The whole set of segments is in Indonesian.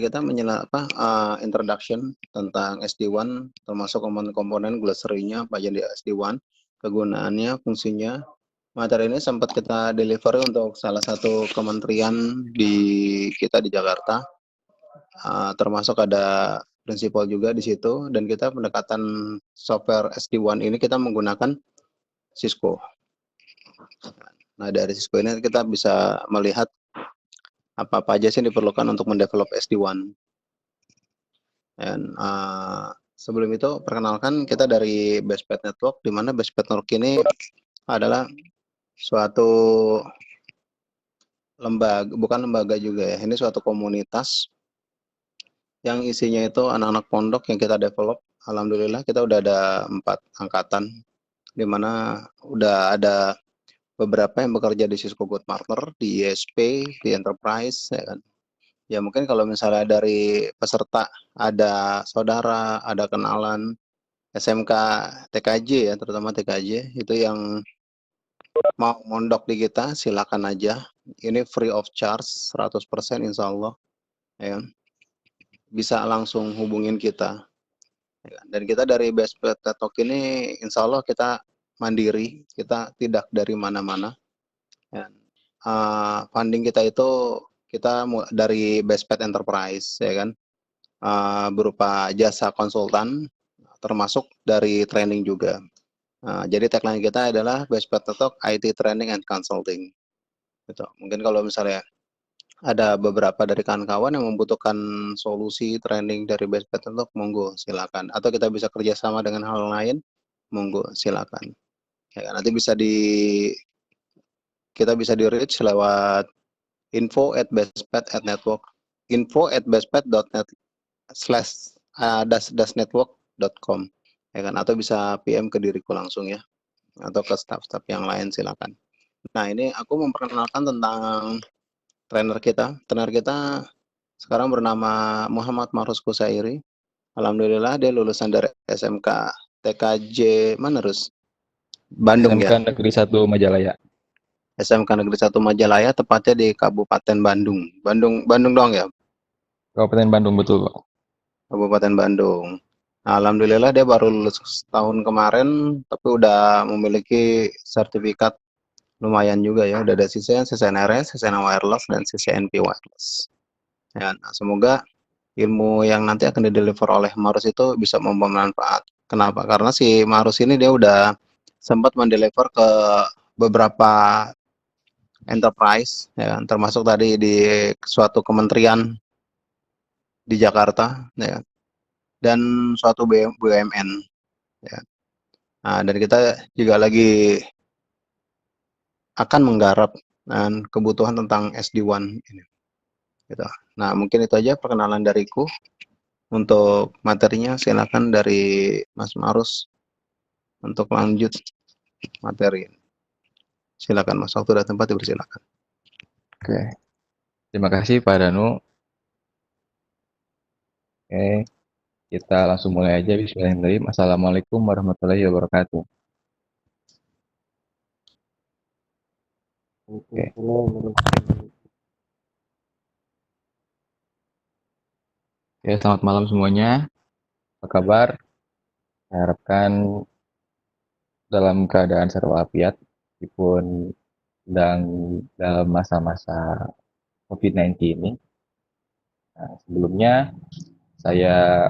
kita introduction tentang SD-WAN, termasuk komponen-komponen glossary-nya, apa aja di SD-WAN, kegunaannya, fungsinya. Materi ini sempat kita deliver untuk salah satu kementerian kita di Jakarta, termasuk ada prinsipal juga di situ, dan kita pendekatan software SD-WAN ini kita menggunakan Cisco. Nah, dari Cisco ini kita bisa melihat apa aja sih yang diperlukan untuk mendevelop SD-WAN. Dan sebelum itu, perkenalkan kita dari Bestpath Network, di mana Bestpath Network ini adalah suatu lembaga, bukan lembaga juga ya, ini suatu komunitas yang isinya itu anak-anak pondok yang kita develop. Alhamdulillah kita udah ada 4 angkatan, di mana udah ada beberapa yang bekerja di Cisco Good Partner, di ISP, di Enterprise, ya kan. Ya mungkin kalau misalnya dari peserta ada saudara, ada kenalan SMK TKJ ya, terutama TKJ itu yang mau mondok di kita, silakan aja. Ini free of charge, 100% insya Allah. Ya. Bisa langsung hubungin kita. Ya. Dan kita dari Bestpath Talk ini insya Allah kita mandiri, kita tidak dari mana-mana. Ya. Funding kita itu kita dari Bestpath Enterprise, ya kan, berupa jasa konsultan, termasuk dari training juga. Jadi tagline kita adalah Bestpath Talk IT Training and Consulting. Gitu. Mungkin kalau misalnya ada beberapa dari kawan-kawan yang membutuhkan solusi training dari Bestpath Talk, monggo silakan. Atau kita bisa kerjasama dengan hal lain, monggo silakan. Ya, nanti kita bisa di reach lewat info@bestpath@network, info@bestpath.net /network.com, ya kan, atau bisa PM ke diriku langsung ya, atau ke staff-staff yang lain silakan. Nah, ini aku memperkenalkan tentang trainer kita. Trainer kita sekarang bernama Muhammad Marus Kusairi. Alhamdulillah dia lulusan dari SMK TKJ mana Rus? Bandung SMK ya. Negeri 1 Majalaya. SMK Negeri 1 Majalaya, tepatnya di Kabupaten Bandung. Bandung doang ya. Kabupaten Bandung, betul, Pak. Kabupaten Bandung. Nah, alhamdulillah dia baru lulus tahun kemarin, tapi udah memiliki sertifikat lumayan juga ya. Udah ada CCNRS, CCN Wireless, dan CCNP Wireless. Ya, nah, semoga ilmu yang nanti akan dideliver oleh Marus itu bisa membawa manfaat. Kenapa? Karena si Marus ini dia udah sempat mendeliver ke beberapa enterprise, ya, termasuk tadi di suatu kementerian di Jakarta, ya, dan suatu BUMN. Ya. Nah, dan kita juga lagi akan menggarap dan kebutuhan tentang SD-WAN ini. Gitu. Nah, mungkin itu aja perkenalan dariku. Untuk materinya silakan dari Mas Marus untuk lanjut materi. Silakan Mas, waktu dan tempat dipersilakan. Oke. Terima kasih Pak Danu. Oke, kita langsung mulai aja. Bismillahirrahmanirrahim. Assalamualaikum warahmatullahi wabarakatuh. Oke. Oke, selamat malam semuanya. Apa kabar? Saya harapkan dalam keadaan sehat walafiat, meskipun sedang dalam masa-masa COVID-19 ini. Nah, sebelumnya saya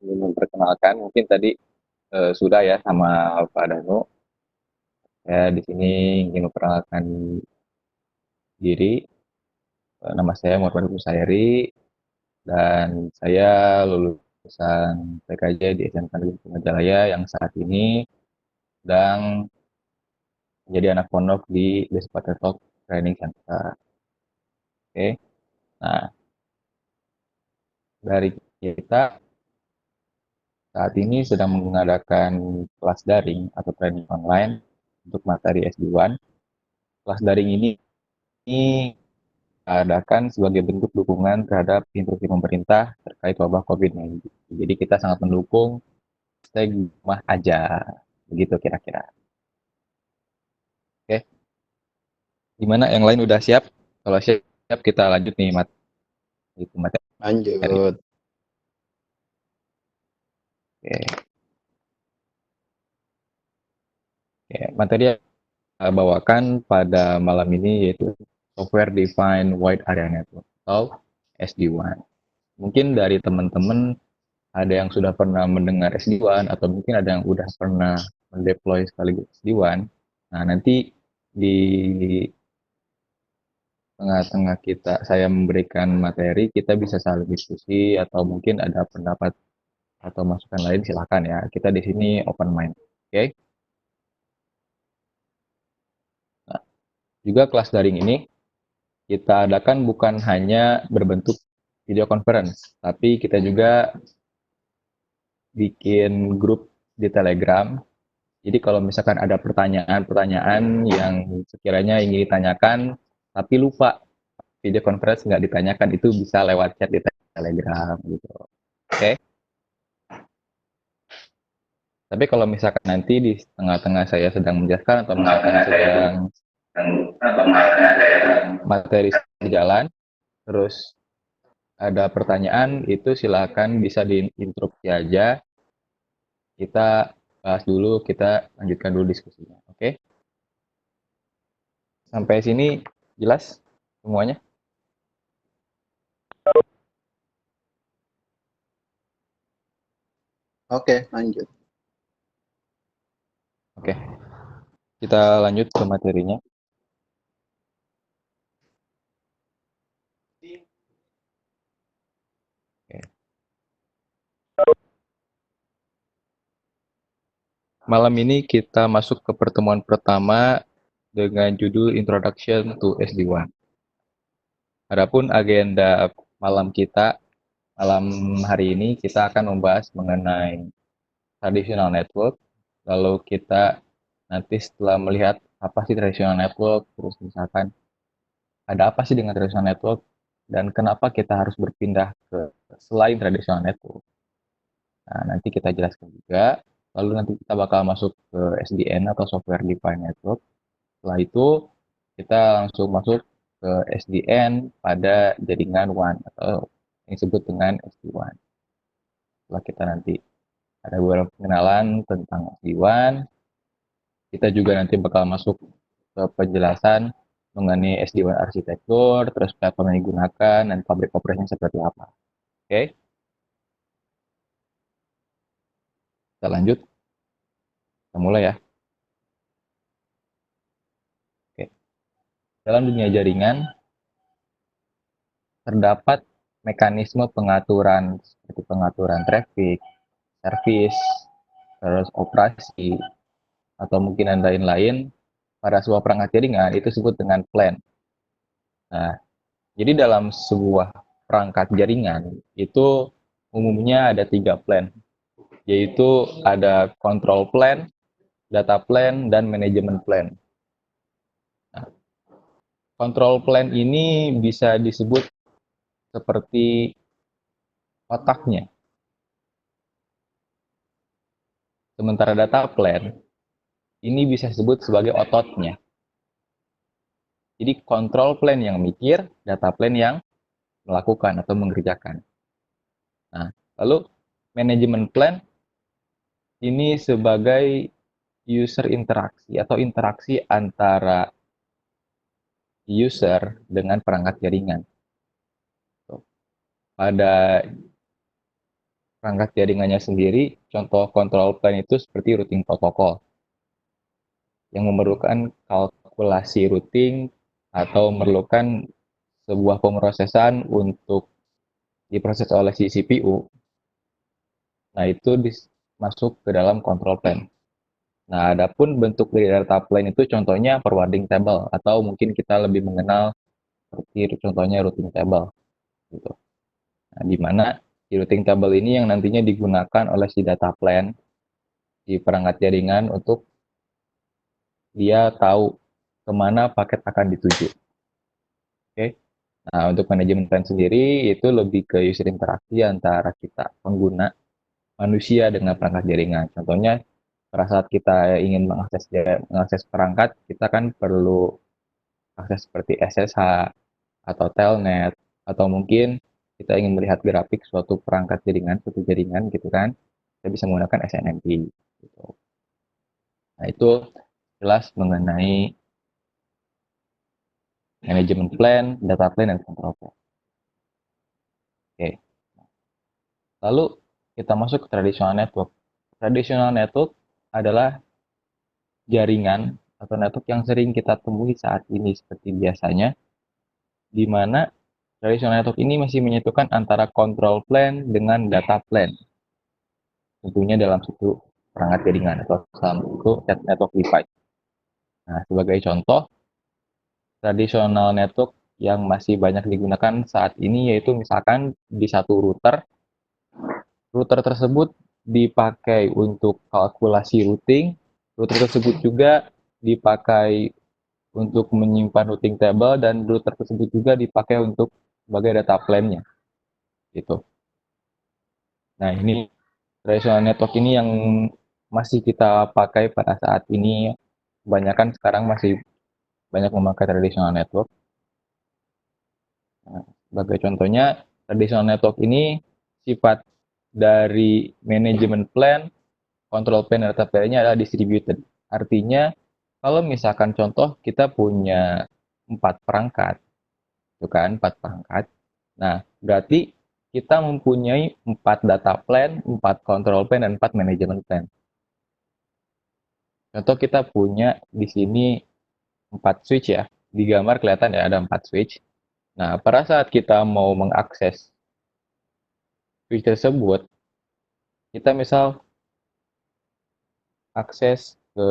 ingin memperkenalkan, mungkin tadi sudah ya sama Pak Danu. Saya di sini ingin memperkenalkan diri. Nama saya Muhammad Kusairi dan saya lulusan PKJ di SMK Negeri Majalaya yang saat ini sedang menjadi anak pondok di Bestpath Talk Training Center. Oke. Nah, dari kita saat ini sedang mengadakan kelas daring atau training online untuk materi SD1. Kelas daring ini adakan sebagai bentuk dukungan terhadap instruksi pemerintah terkait wabah COVID-19. Jadi kita sangat mendukung stay di rumah aja, begitu kira-kira. Oke, gimana yang lain udah siap? Kalau siap kita lanjut nih, Mat. itu materi. Lanjut. Oke. Oke, materi yang saya bawakan pada malam ini yaitu Software Defined Wide Area Network atau SD-WAN. Mungkin dari teman-teman ada yang sudah pernah mendengar SD-WAN atau mungkin ada yang sudah pernah mendeploy sekaligus SD-WAN. Nah, nanti di tengah-tengah saya memberikan materi, kita bisa saling diskusi atau mungkin ada pendapat atau masukan lain, silakan ya. Kita di sini open mind. Oke. Nah, juga kelas daring ini kita adakan bukan hanya berbentuk video conference, tapi kita juga bikin grup di Telegram. Jadi kalau misalkan ada pertanyaan-pertanyaan yang sekiranya ingin ditanyakan, tapi lupa video conference nggak ditanyakan, itu bisa lewat chat di Telegram gitu. Oke. Tapi kalau misalkan nanti di tengah-tengah saya sedang menjelaskan atau misalkan sedang materi berjalan, terus ada pertanyaan, itu silakan bisa diinterupsi aja. Kita bahas dulu, kita lanjutkan dulu diskusinya. Oke? Sampai sini jelas semuanya? Oke, lanjut. Oke. Kita lanjut ke materinya. Oke. Malam ini kita masuk ke pertemuan pertama dengan judul Introduction to SD-WAN. Adapun agenda malam kita, malam hari ini kita akan membahas mengenai traditional network. Lalu kita nanti setelah melihat apa sih traditional network, terus misalkan ada apa sih dengan traditional network, dan kenapa kita harus berpindah ke selain traditional network. Nah, nanti kita jelaskan juga. Lalu nanti kita bakal masuk ke SDN atau Software Defined Network. Setelah itu, kita langsung masuk ke SDN pada jaringan WAN atau yang disebut dengan SD-WAN. Setelah kita nanti ada beberapa pengenalan tentang SD-WAN, kita juga nanti bakal masuk ke penjelasan mengenai SD-WAN arsitektur, terus platform yang digunakan, dan public operation seperti apa. Oke, kita lanjut. Kita mulai ya. Oke. Dalam dunia jaringan, terdapat mekanisme pengaturan seperti pengaturan traffic, service, terus operasi, atau mungkin lain-lain pada sebuah perangkat jaringan itu disebut dengan plan. Nah, jadi dalam sebuah perangkat jaringan itu umumnya ada 3 plan, yaitu ada control plan, data plan, dan management plan. Nah, control plan ini bisa disebut seperti otaknya. Sementara data plan ini bisa disebut sebagai ototnya. Jadi control plan yang mikir, data plan yang melakukan atau mengerjakan. Nah, lalu management plan ini sebagai user interaksi atau interaksi antara user dengan perangkat jaringan. Pada perangkat jaringannya sendiri, contoh control plan itu seperti routing protokol yang memerlukan kalkulasi routing atau memerlukan sebuah pemrosesan untuk diproses oleh si CPU. Nah, itu masuk ke dalam control plan. Nah, adapun bentuk dari data plan itu contohnya forwarding table atau mungkin kita lebih mengenal seperti contohnya routing table gitu. Nah, di mana di routing table ini yang nantinya digunakan oleh si data plan di perangkat jaringan untuk dia tahu kemana paket akan dituju. Oke. Nah, untuk manajemen plan sendiri itu lebih ke user interaksi antara kita pengguna manusia dengan perangkat jaringan. Contohnya pada saat kita ingin mengakses perangkat, kita kan perlu akses seperti SSH atau telnet atau mungkin kita ingin melihat grafik suatu perangkat jaringan, suatu jaringan gitu kan, kita bisa menggunakan SNMP gitu. Nah, itu jelas mengenai manajemen plan, data plan, dan control plan. Oke. Lalu kita masuk ke traditional network. Traditional network adalah jaringan atau network yang sering kita temui saat ini seperti biasanya, di mana traditional network ini masih menyatukan antara control plan dengan data plan. Tentunya dalam satu perangkat jaringan atau dalam bentuk network device. Nah, sebagai contoh, traditional network yang masih banyak digunakan saat ini yaitu misalkan di satu router. Router tersebut dipakai untuk kalkulasi routing. Router tersebut juga dipakai untuk menyimpan routing table dan router tersebut juga dipakai untuk sebagai data plan-nya gitu. Nah, ini traditional network ini yang masih kita pakai pada saat ini. Kebanyakan sekarang masih banyak memakai traditional network. Nah, sebagai contohnya, traditional network ini sifat dari manajemen plan, control plan, dan data plan-nya adalah distributed. Artinya, kalau misalkan contoh kita punya 4 perangkat, itu kan 4 perangkat. Nah, berarti kita mempunyai 4 data plan, 4 control plan, dan 4 manajemen plan. Contoh kita punya di sini 4 switch ya. Di gambar kelihatan ya ada 4 switch. Nah, pada saat kita mau mengakses switch tersebut, kita misal akses ke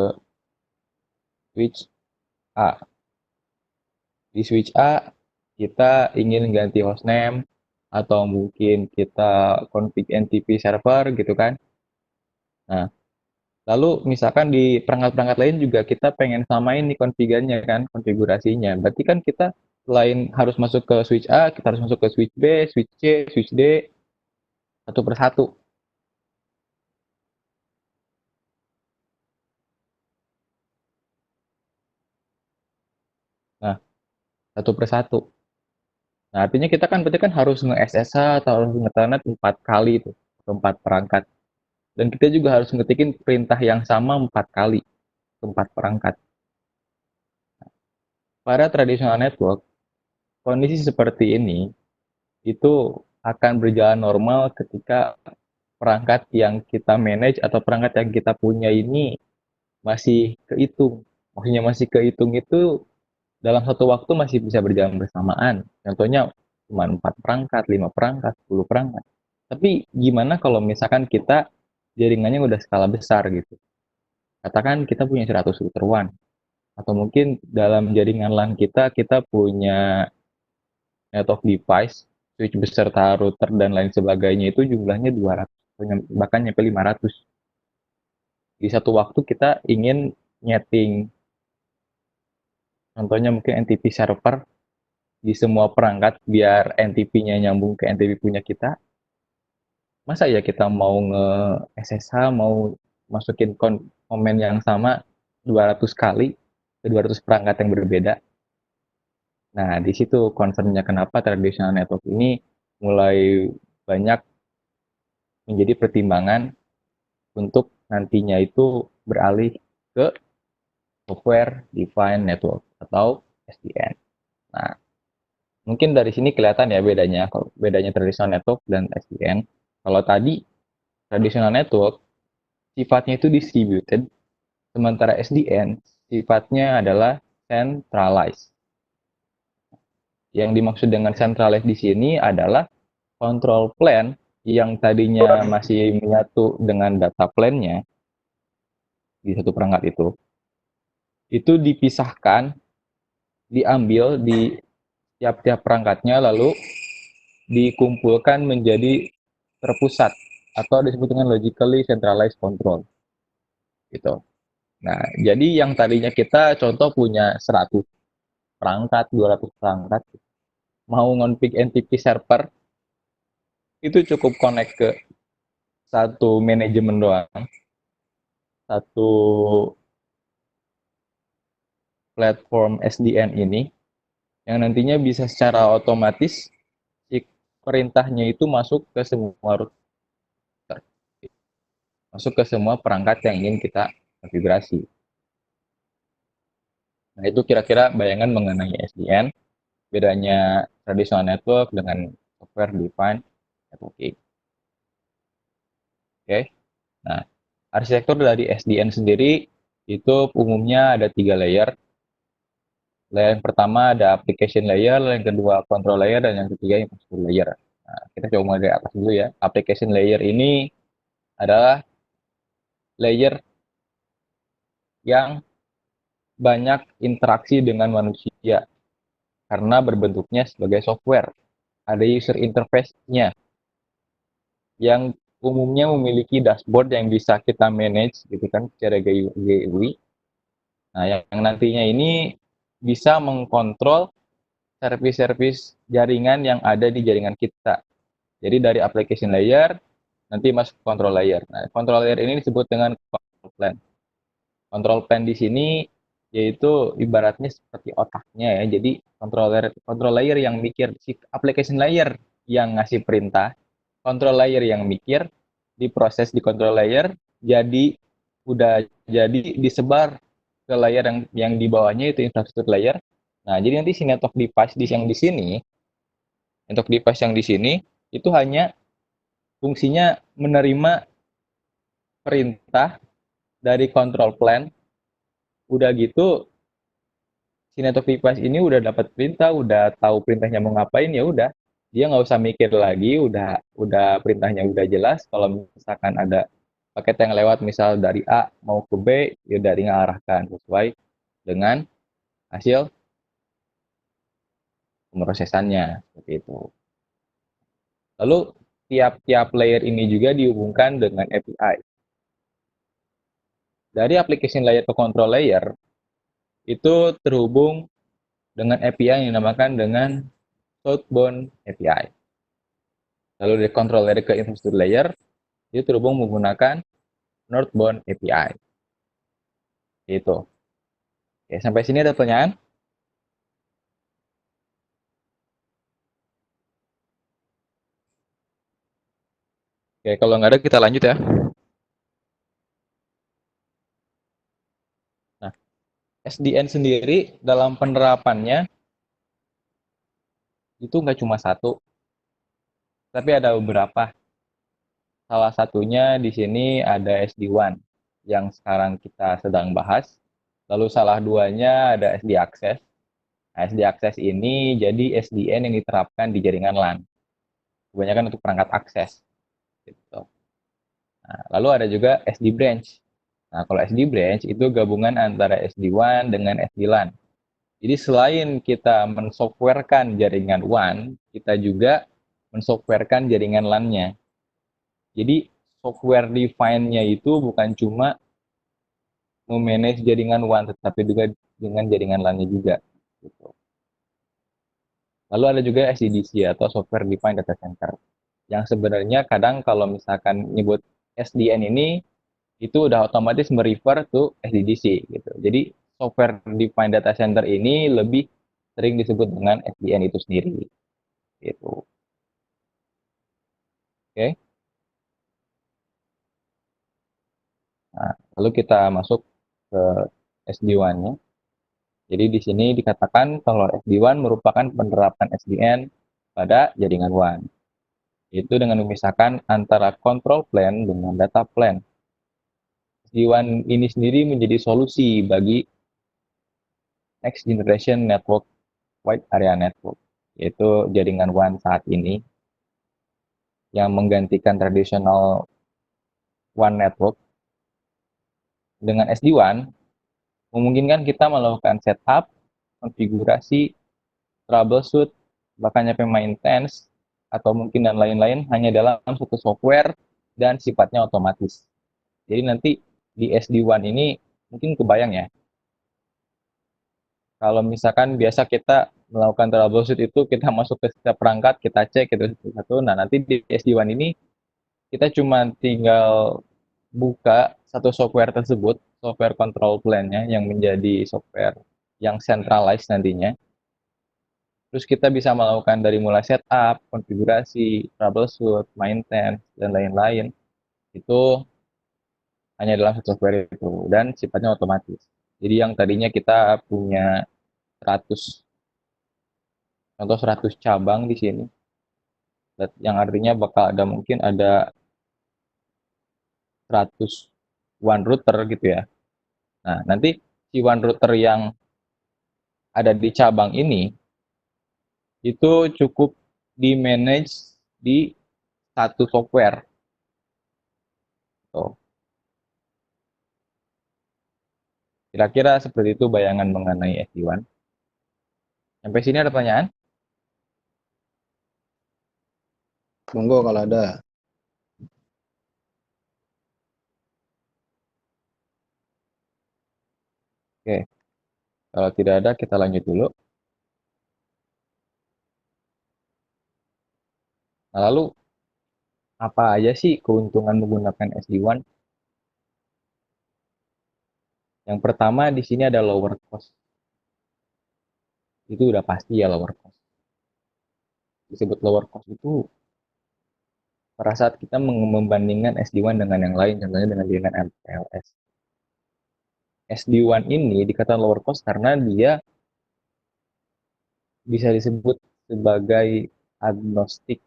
switch A. Di switch A, kita ingin ganti hostname, atau mungkin kita config NTP server gitu kan. Nah, lalu misalkan di perangkat-perangkat lain juga kita pengen samain nih konfigannya kan, konfigurasinya. Berarti kan kita selain harus masuk ke switch A, kita harus masuk ke switch B, switch C, switch D, satu persatu. Nah, satu persatu. Nah, artinya kita kan berarti kan harus nge-SSH atau harus nge-telnet 4 kali itu, 4 perangkat. Dan kita juga harus ngetikin perintah yang sama 4 kali, 4 perangkat. Pada traditional network, kondisi seperti ini itu akan berjalan normal ketika perangkat yang kita manage atau perangkat yang kita punya ini masih kehitung. Maksudnya masih kehitung itu dalam satu waktu masih bisa berjalan bersamaan. Contohnya cuma 4 perangkat, 5 perangkat, 10 perangkat. Tapi gimana kalau misalkan kita jaringannya udah skala besar gitu. Katakan kita punya 100 router WAN. Atau mungkin dalam jaringan LAN kita punya network device, switch beserta router dan lain sebagainya itu jumlahnya 200, bahkan nyampe 500. Di satu waktu kita ingin nyeting, contohnya mungkin NTP server di semua perangkat biar NTP-nya nyambung ke NTP punya kita. Masa ya kita mau nge-SSH, mau masukin komen yang sama 200 kali ke 200 perangkat yang berbeda. Nah, di situ concern-nya kenapa traditional network ini mulai banyak menjadi pertimbangan untuk nantinya itu beralih ke software defined network atau SDN. Nah, mungkin dari sini kelihatan ya bedanya, kalau bedanya traditional network dan SDN. Kalau tadi traditional network sifatnya itu distributed, sementara SDN sifatnya adalah centralized. Yang dimaksud dengan centralized di sini adalah control plan yang tadinya masih menyatu dengan data plan-nya di satu perangkat itu dipisahkan, diambil di tiap-tiap perangkatnya, lalu dikumpulkan menjadi terpusat atau disebut dengan logically centralized control gitu. Nah, jadi yang tadinya kita contoh punya 100 perangkat, 200 perangkat, mau ngonfig NTP server itu cukup connect ke satu manajemen doang, satu platform SDN ini yang nantinya bisa secara otomatis perintahnya itu masuk ke semua router, masuk ke semua perangkat yang ingin kita konfigurasi. Nah, itu kira-kira bayangan mengenai SDN, bedanya traditional network dengan software defined networking. Oke. Nah, arsitektur dari SDN sendiri itu umumnya ada 3 layer. Layer yang pertama ada application layer, layer yang kedua control layer, dan yang ketiga infrastructure layer. Nah, kita coba mulai dari atas dulu ya. Application layer ini adalah layer yang banyak interaksi dengan manusia karena berbentuknya sebagai software. Ada user interface-nya yang umumnya memiliki dashboard yang bisa kita manage gitu kan secara GUI. Nah, yang nantinya ini bisa mengkontrol service-service jaringan yang ada di jaringan kita. Jadi dari application layer nanti masuk control layer. Nah, control layer ini disebut dengan control plane. Control plane di sini yaitu ibaratnya seperti otaknya ya. Jadi control layer yang mikir, si application layer yang ngasih perintah, control layer yang mikir, diproses di control layer, jadi udah jadi disebar ke layer yang di bawahnya itu infrastructure layer. Nah, jadi nanti si network device yang di sini, network device yang di sini itu hanya fungsinya menerima perintah dari control plane. Udah gitu si network device ini udah dapat perintah, udah tahu perintahnya mau ngapain, ya udah dia nggak usah mikir lagi, udah perintahnya udah jelas. Kalau misalkan ada paket yang lewat misal dari A mau ke B, ya dari ngarahkan sesuai dengan hasil pemrosesannya seperti itu. Lalu tiap-tiap layer ini juga dihubungkan dengan API. Dari application layer ke control layer itu terhubung dengan API yang dinamakan dengan southbound API. Lalu dari control layer ke infrastructure layer itu terhubung menggunakan northbound API. Itu. Oke, sampai sini ada pertanyaan? Oke, kalau nggak ada kita lanjut ya. Nah, SDN sendiri dalam penerapannya itu nggak cuma satu, tapi ada beberapa. Salah satunya di sini ada SD-WAN yang sekarang kita sedang bahas. Lalu salah duanya ada SD Access. Nah, SD Access ini jadi SDN yang diterapkan di jaringan LAN. Kebanyakan untuk perangkat akses. Gitu. Nah, lalu ada juga SD Branch. Nah, kalau SD Branch itu gabungan antara SD-WAN dengan SD-LAN. Jadi selain kita mensoftwarekan jaringan WAN, kita juga mensoftwarekan jaringan LAN-nya. Jadi software define-nya itu bukan cuma memanage jaringan WAN, tetapi juga dengan jaringan LAN-nya juga. Gitu. Lalu ada juga SDDC atau Software Defined Data Center, yang sebenarnya kadang kalau misalkan nyebut SDN ini itu udah otomatis merefer to SDDC gitu. Jadi Software Defined Data Center ini lebih sering disebut dengan SDN itu sendiri. Gitu. Oke. Nah, lalu kita masuk ke SD-WAN-nya. Jadi di sini dikatakan kalau SD-WAN merupakan penerapan SDN pada jaringan WAN. Itu dengan memisahkan antara control plane dengan data plane. SD-WAN ini sendiri menjadi solusi bagi next generation network wide area network, yaitu jaringan WAN saat ini yang menggantikan tradisional WAN network. Dengan SD-WAN memungkinkan kita melakukan setup, konfigurasi, troubleshoot, bahkan nyampe maintenance, atau mungkin dan lain-lain hanya dalam satu software dan sifatnya otomatis. Jadi nanti di SD-WAN ini mungkin kebayang ya, kalau misalkan biasa kita melakukan troubleshoot itu kita masuk ke setiap perangkat, kita cek itu satu. Nah, nanti di SD-WAN ini kita cuma tinggal buka satu software tersebut, software control plan-nya yang menjadi software yang centralized nantinya. Terus kita bisa melakukan dari mulai setup, konfigurasi, troubleshoot, maintenance, dan lain-lain. Itu hanya dalam satu software itu dan sifatnya otomatis. Jadi yang tadinya kita punya 100 contoh 100 cabang di sini, yang artinya bakal ada mungkin ada 100 one router gitu ya. Nah, nanti si one router yang ada di cabang ini itu cukup di manage di satu software. Tuh. Kira-kira seperti itu bayangan mengenai SD-WAN. Sampai sini ada pertanyaan? Monggo kalau ada. Oke, kalau tidak ada kita lanjut dulu. Nah, lalu apa aja sih keuntungan menggunakan SD-WAN? Yang pertama di sini ada lower cost. Itu udah pasti ya lower cost. Disebut lower cost itu pada saat kita membandingkan SD-WAN dengan yang lain, contohnya dengan MPLS. SD-WAN ini dikatakan lower cost karena dia bisa disebut sebagai agnostic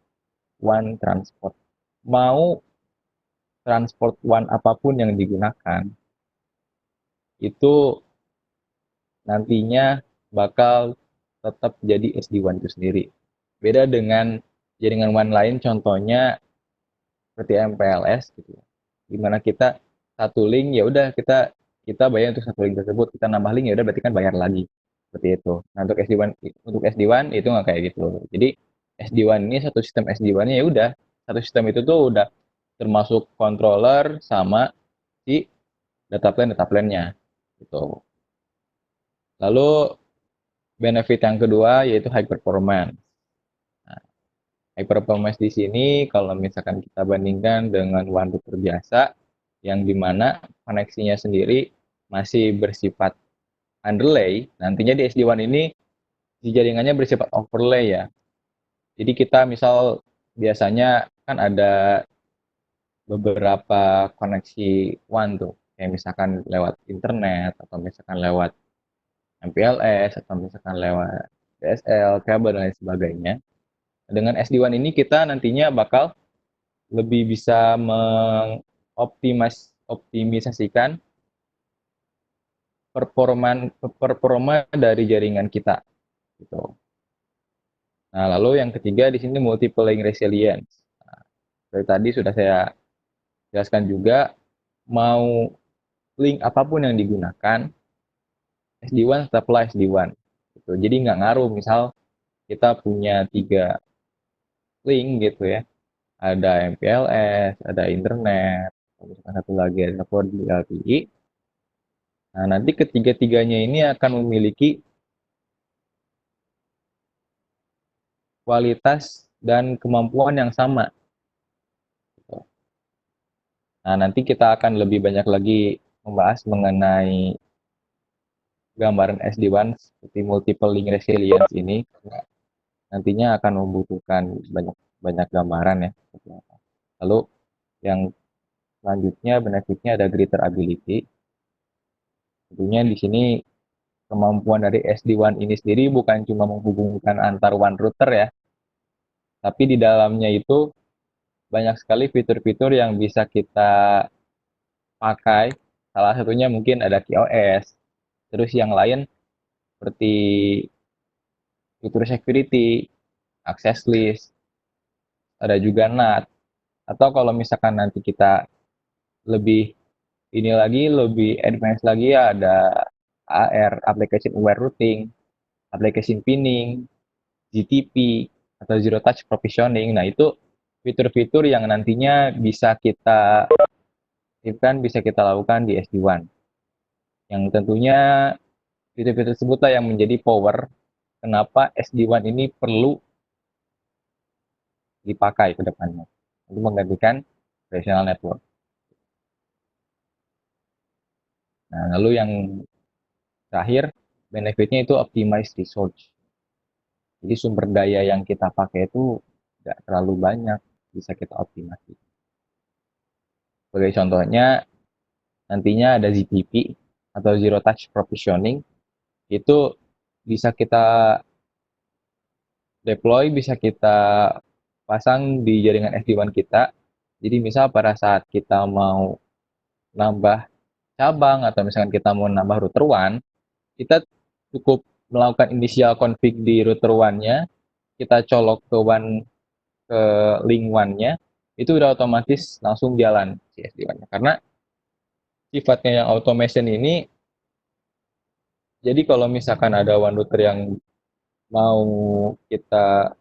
WAN transport. Mau transport WAN apapun yang digunakan, itu nantinya bakal tetap jadi SD-WAN itu sendiri. Beda dengan jaringan WAN lain, contohnya seperti MPLS gitu ya. Dimana kita satu link ya udah kita bayar untuk satu link tersebut, kita nambah link ya udah berarti kan bayar lagi. Seperti itu. Nah, untuk SD WAN itu nggak kayak gitu. Jadi SD-WAN ini satu sistem SD-WAN-nya ya udah satu sistem itu tuh udah termasuk controller sama si data plan-nya gitu. Lalu benefit yang kedua yaitu high performance. Nah, high performance di sini kalau misalkan kita bandingkan dengan WAN router biasa yang dimana koneksinya sendiri masih bersifat underlay, nantinya di SD-WAN ini di jaringannya bersifat overlay ya. Jadi kita misal biasanya kan ada beberapa koneksi WAN tuh, kayak misalkan lewat internet atau misalkan lewat MPLS atau misalkan lewat DSL, kabel dan lain sebagainya. Dengan SD-WAN ini kita nantinya bakal lebih bisa optimisasikan performa dari jaringan kita gitu. Nah, lalu yang ketiga di sini multiple link resilience. Nah, dari tadi sudah saya jelaskan juga, mau link apapun yang digunakan, SD-WAN tetaplah SD-WAN. Gitu. Jadi nggak ngaruh, misal kita punya 3 link gitu ya, ada MPLS, ada internet, misalkan satu lagi ada 4G LTE. Nah, nanti ketiga-tiganya ini akan memiliki kualitas dan kemampuan yang sama. Nah, nanti kita akan lebih banyak lagi membahas mengenai gambaran SD-WAN seperti multiple link resilience ini. Nantinya akan membutuhkan banyak banyak gambaran ya. Lalu yang selanjutnya benefitnya ada greater ability. Tentunya di sini kemampuan dari SD-WAN ini sendiri bukan cuma menghubungkan antar WAN router ya, tapi di dalamnya itu banyak sekali fitur-fitur yang bisa kita pakai. Salah satunya mungkin ada QoS, terus yang lain seperti fitur security, access list, ada juga NAT. Atau kalau misalkan nanti kita lebih ini lagi, lebih advance lagi ya ada AR, application aware routing, application pinning, GTP, atau zero touch provisioning. Nah, itu fitur-fitur yang nantinya bisa kita lakukan di SD-WAN. Yang tentunya fitur-fitur tersebutlah yang menjadi power kenapa SD-WAN ini perlu dipakai ke depannya untuk menggantikan traditional network. Nah, lalu yang terakhir benefitnya itu optimize resource. Jadi sumber daya yang kita pakai itu nggak terlalu banyak, bisa kita optimasi. Sebagai contohnya, nantinya ada ZTP atau Zero Touch Provisioning, itu bisa kita deploy, bisa kita pasang di jaringan SD-WAN kita. Jadi misal pada saat kita mau nambah cabang atau misalkan kita mau nambah router WAN, kita cukup melakukan initial config di router WAN-nya, kita colok ke WAN, ke link WAN-nya, itu udah otomatis langsung jalan si SD-WAN-nya. Karena sifatnya yang automation ini, jadi kalau misalkan ada WAN router yang mau kita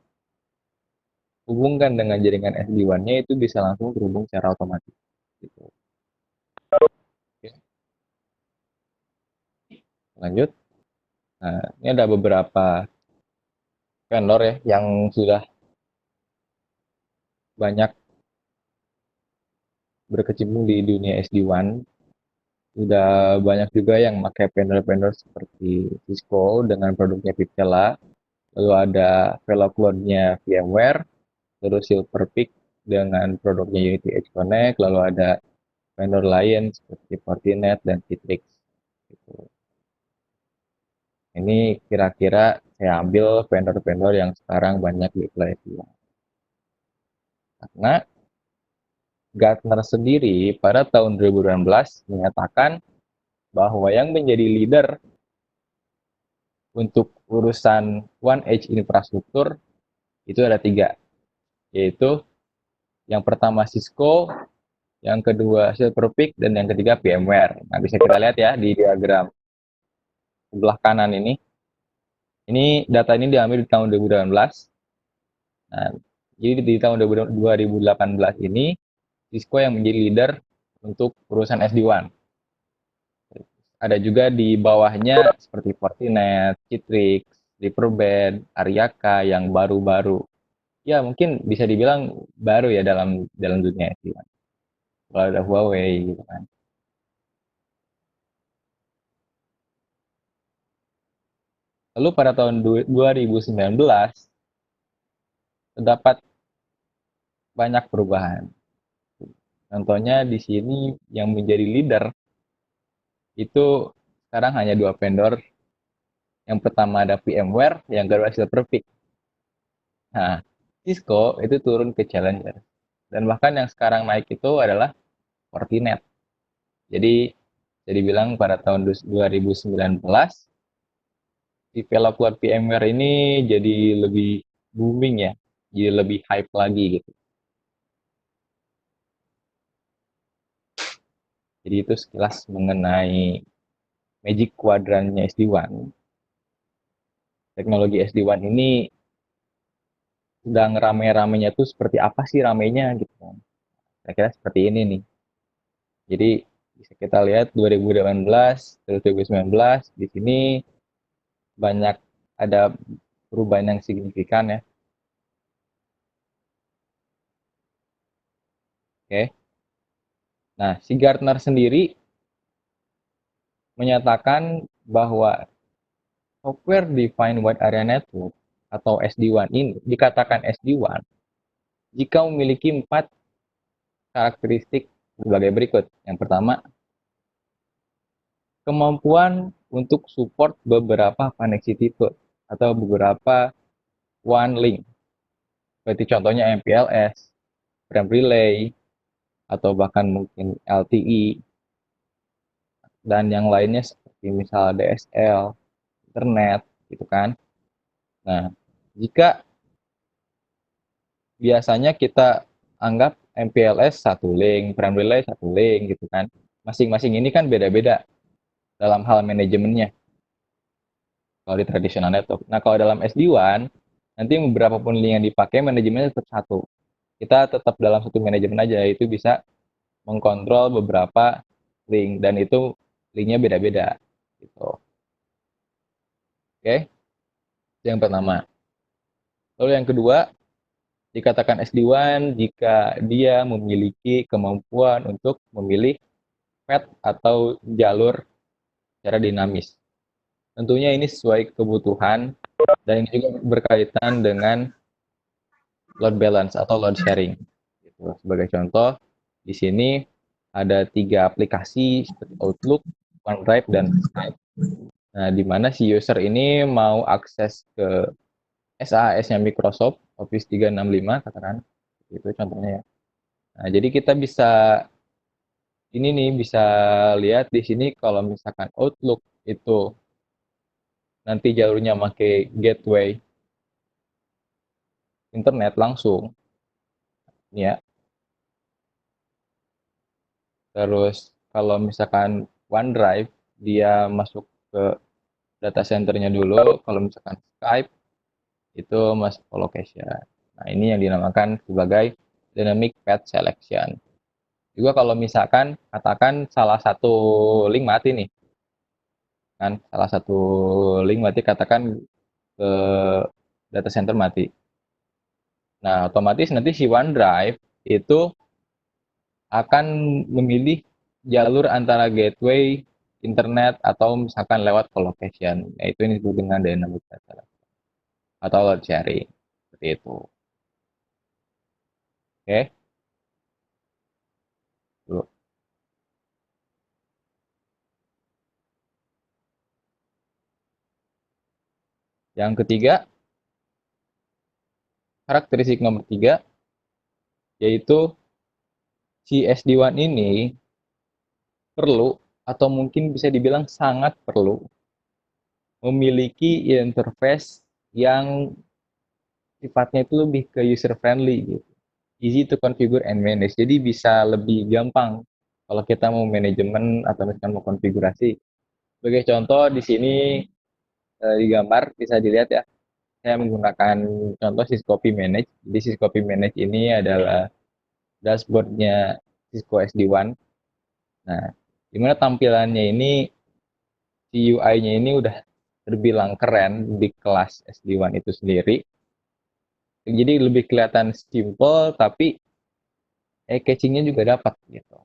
hubungkan dengan jaringan SD-WAN-nya, itu bisa langsung terhubung secara otomatis. Gitu. Oke, lanjut. Nah, ini ada beberapa vendor ya yang sudah banyak berkecimpung di dunia SD-WAN. Sudah banyak juga yang pakai vendor-vendor seperti Cisco dengan produknya Viptela, lalu ada VeloCloud-nya VMware, terus Silverpeak dengan produknya Unity Edge Connect, lalu ada vendor lain seperti Fortinet dan Citrix. Gitu. Ini kira-kira saya ambil vendor-vendor yang sekarang banyak deploy SD-WAN. Karena Gartner sendiri pada tahun 2018 menyatakan bahwa yang menjadi leader untuk urusan One Edge infrastruktur itu ada 3, yaitu yang pertama Cisco, yang kedua Silverpeak, dan yang ketiga VMware. Nah, bisa kita lihat ya di diagram sebelah kanan ini. Ini data ini diambil di tahun 2018. Nah, jadi di tahun 2018 ini Cisco yang menjadi leader untuk urusan SD-WAN. Ada juga di bawahnya seperti Fortinet, Citrix, Riverbed, Ariaka yang baru-baru. Ya, mungkin bisa dibilang baru ya dalam dunia SD-WAN. Kalau ada Huawei gitu kan. Lalu pada tahun 2019 terdapat banyak perubahan. Contohnya di sini yang menjadi leader itu sekarang hanya 2 vendor. Yang pertama ada VMware, yang kedua Silverpeak. Nah, Cisco itu turun ke Challenger. Dan bahkan yang sekarang naik itu adalah Fortinet. Jadi jadi bilang pada tahun 2019 developer VMware ini jadi lebih booming ya, jadi lebih hype lagi gitu. Jadi itu sekilas mengenai Magic Quadrant-nya SD-WAN. Teknologi SD-WAN ini sedang rame-ramenya tuh seperti apa sih ramenya gitu kan. Kira-kira seperti ini nih. Jadi bisa kita lihat 2018 terus 2019 di sini banyak ada perubahan yang signifikan ya. Oke. Nah, si Gartner sendiri menyatakan bahwa Software Defined Wide Area Network atau SD-WAN ini dikatakan SD-WAN jika memiliki 4 karakteristik sebagai berikut. Yang pertama, kemampuan untuk support beberapa connectivity type atau beberapa WAN link. Seperti contohnya MPLS, frame relay, atau bahkan mungkin LTE, dan yang lainnya seperti misal DSL, internet, gitu kan. Nah, jika biasanya kita anggap MPLS satu link, frame relay satu link, gitu kan. Masing-masing ini kan beda-beda dalam hal manajemennya kalau di traditional network. Nah, kalau dalam SD-WAN, nanti beberapa pun link yang dipakai manajemennya tetap satu. Kita tetap dalam satu manajemen aja, itu bisa mengkontrol beberapa link dan itu linknya beda-beda gitu. Oke, itu yang pertama. Lalu yang kedua, dikatakan SD-WAN jika dia memiliki kemampuan untuk memilih path atau jalur secara dinamis. Tentunya ini sesuai kebutuhan Dan ini juga berkaitan dengan load balance atau load sharing. Gitu. Sebagai contoh, di sini ada 3 aplikasi seperti Outlook, OneDrive, dan Skype. Nah, di mana si user ini mau akses ke SAS-nya Microsoft Office 365 katakan, itu contohnya ya. Nah, jadi kita bisa ini nih bisa lihat di sini kalau misalkan Outlook itu nanti jalurnya pakai gateway internet langsung, ya. Terus kalau misalkan OneDrive dia masuk ke data centernya dulu, kalau misalkan Skype itu masuk ke location. Nah, ini yang dinamakan sebagai dynamic path selection. Juga kalau misalkan katakan salah satu link mati nih, kan salah satu link mati katakan ke data center mati. Nah, otomatis nanti si OneDrive itu akan memilih jalur antara gateway internet atau misalkan lewat colocation. Yaitu ini disebut dengan dynamic data atau load sharing. Seperti itu. Oke. Dulu. Yang ketiga, karakteristik nomor 3 yaitu si SD-WAN ini perlu atau mungkin bisa dibilang sangat perlu memiliki interface yang sifatnya itu lebih ke user friendly gitu. Easy to configure and manage. Jadi bisa lebih gampang kalau kita mau manajemen atau misalkan mau konfigurasi. Sebagai contoh di sini di gambar bisa dilihat ya. Saya menggunakan contoh Syscopy Manage. Jadi Syscopy Manage ini adalah dashboardnya Cisco SD-WAN. Nah, dimana tampilannya ini si UI-nya ini udah terbilang keren di kelas SD-WAN itu sendiri. Jadi lebih kelihatan simple tapi catching-nya juga dapat gitu.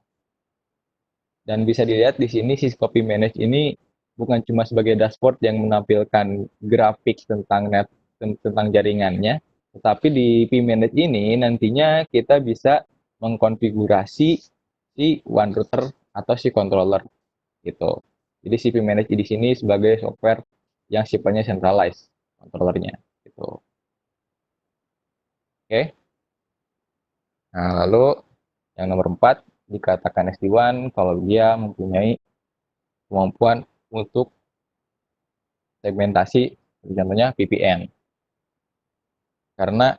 Dan bisa dilihat di sini si Copy Manage ini bukan cuma sebagai dashboard yang menampilkan grafik tentang tentang jaringannya, tetapi di Manage ini nantinya kita bisa mengkonfigurasi si one router atau si controller gitu. Jadi si Manage di sini sebagai software yang sifatnya centralized controllernya gitu. Oke. Nah, lalu yang nomor 4 dikatakan SD-WAN kalau dia mempunyai kemampuan untuk segmentasi, contohnya VPN. Karena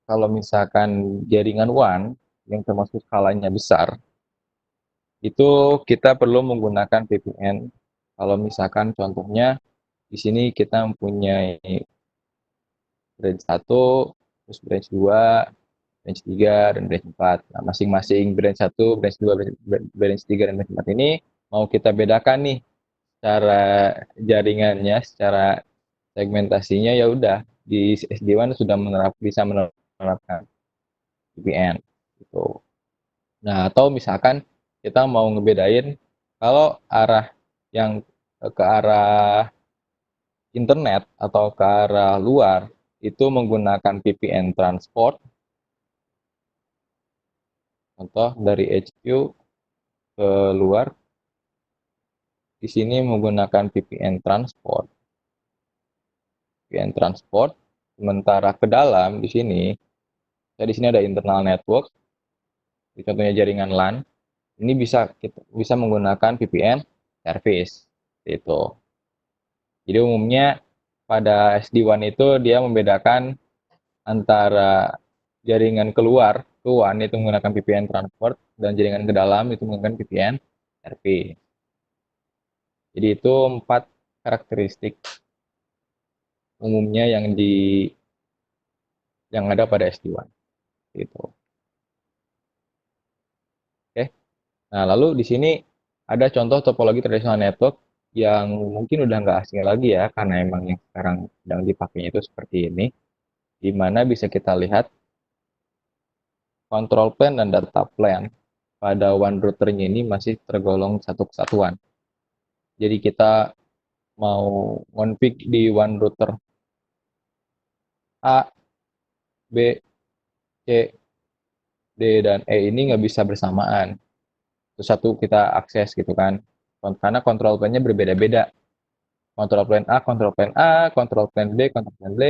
kalau misalkan jaringan WAN yang termasuk skalanya besar, itu kita perlu menggunakan VPN. Kalau misalkan contohnya di sini kita mempunyai branch 1, terus branch 2, branch 3, dan branch 4. Nah, masing-masing branch 1, branch 2, branch 3, dan branch 4 ini mau kita bedakan nih cara jaringannya, secara segmentasinya ya udah di SD-WAN sudah bisa menerapkan VPN gitu. Nah, atau misalkan kita mau ngebedain kalau arah yang ke arah internet atau ke arah luar itu menggunakan VPN transport. Contoh dari HQ ke luar di sini menggunakan VPN transport. VPN transport sementara ke dalam di sini di sini ada internal network, contohnya jaringan LAN. Ini bisa menggunakan VPN service itu. Jadi umumnya pada SD-WAN itu dia membedakan antara jaringan keluar ke WAN itu menggunakan VPN transport dan jaringan ke dalam itu menggunakan VPN service. Jadi itu 4 karakteristik umumnya yang ada pada SD-WAN gitu. Oke. Nah, lalu di sini ada contoh topologi tradisional network yang mungkin udah nggak asing lagi ya, karena emang yang sekarang sedang dipakainya itu seperti ini, di mana bisa kita lihat control plane dan data plane pada one routernya ini masih tergolong satu kesatuan. Jadi kita mau config di one router A, B, C, D, dan E ini nggak bisa bersamaan. Terus satu kita akses gitu kan. Karena control plane-nya berbeda-beda. Control plane A, control plane A, control plane B, control plane B,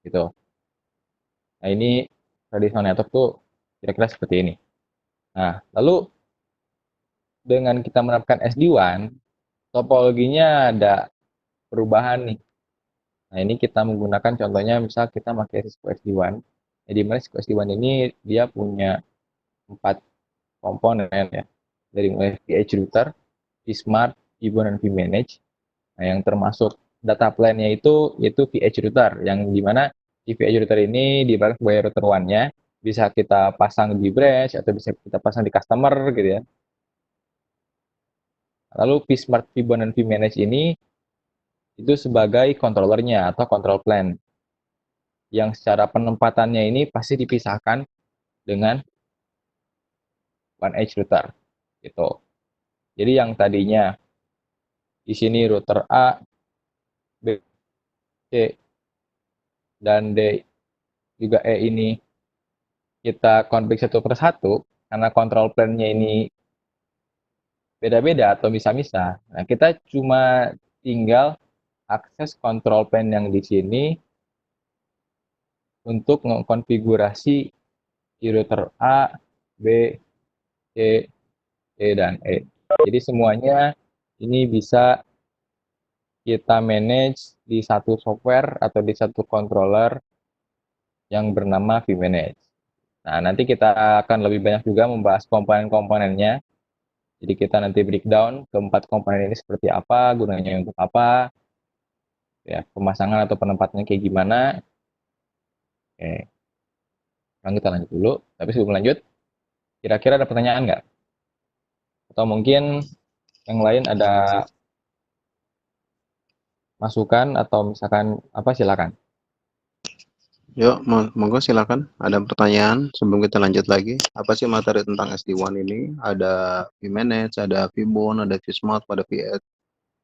gitu. Nah, ini traditional network tuh kira-kira seperti ini. Nah, lalu dengan kita menerapkan SD-WAN, topologinya ada perubahan nih. Nah, ini kita menggunakan contohnya misal kita pakai Cisco SD-WAN. Jadi, mana Cisco SD-WAN ini dia punya 4 komponen ya. Dari mulai VH router, vSmart, vBond, dan vManage. Nah, yang termasuk data plan-nya itu VH router, yang dimana di VH router ini dibagi sebagai router one-nya, bisa kita pasang di branch atau bisa kita pasang di customer gitu ya. Lalu vSmart, vBond, dan vManage ini itu sebagai controllernya atau control plan, yang secara penempatannya ini pasti dipisahkan dengan one edge router gitu. Jadi yang tadinya di sini router A, B, C, dan D juga E ini kita konflik satu per satu, karena kontrol plan-nya ini beda-beda atau misah-misah. Nah, kita cuma tinggal akses kontrol plan yang di sini untuk mengkonfigurasi di router A, B, C, D, dan E. Jadi semuanya ini bisa kita manage di satu software atau di satu controller yang bernama vManage. Nah, nanti kita akan lebih banyak juga membahas komponen-komponennya. Jadi kita nanti breakdown keempat komponen ini seperti apa, gunanya untuk apa, ya pemasangan atau penempatannya kayak gimana. Oke, sekarang kita lanjut dulu. Tapi sebelum lanjut, kira-kira ada pertanyaan nggak? Atau mungkin yang lain ada masukan atau misalkan apa, silakan. Yuk, monggo silakan. Ada pertanyaan sebelum kita lanjut lagi. Apa sih materi tentang SD-WAN ini? Ada vManage, ada vBond, ada vSmart, ada VS.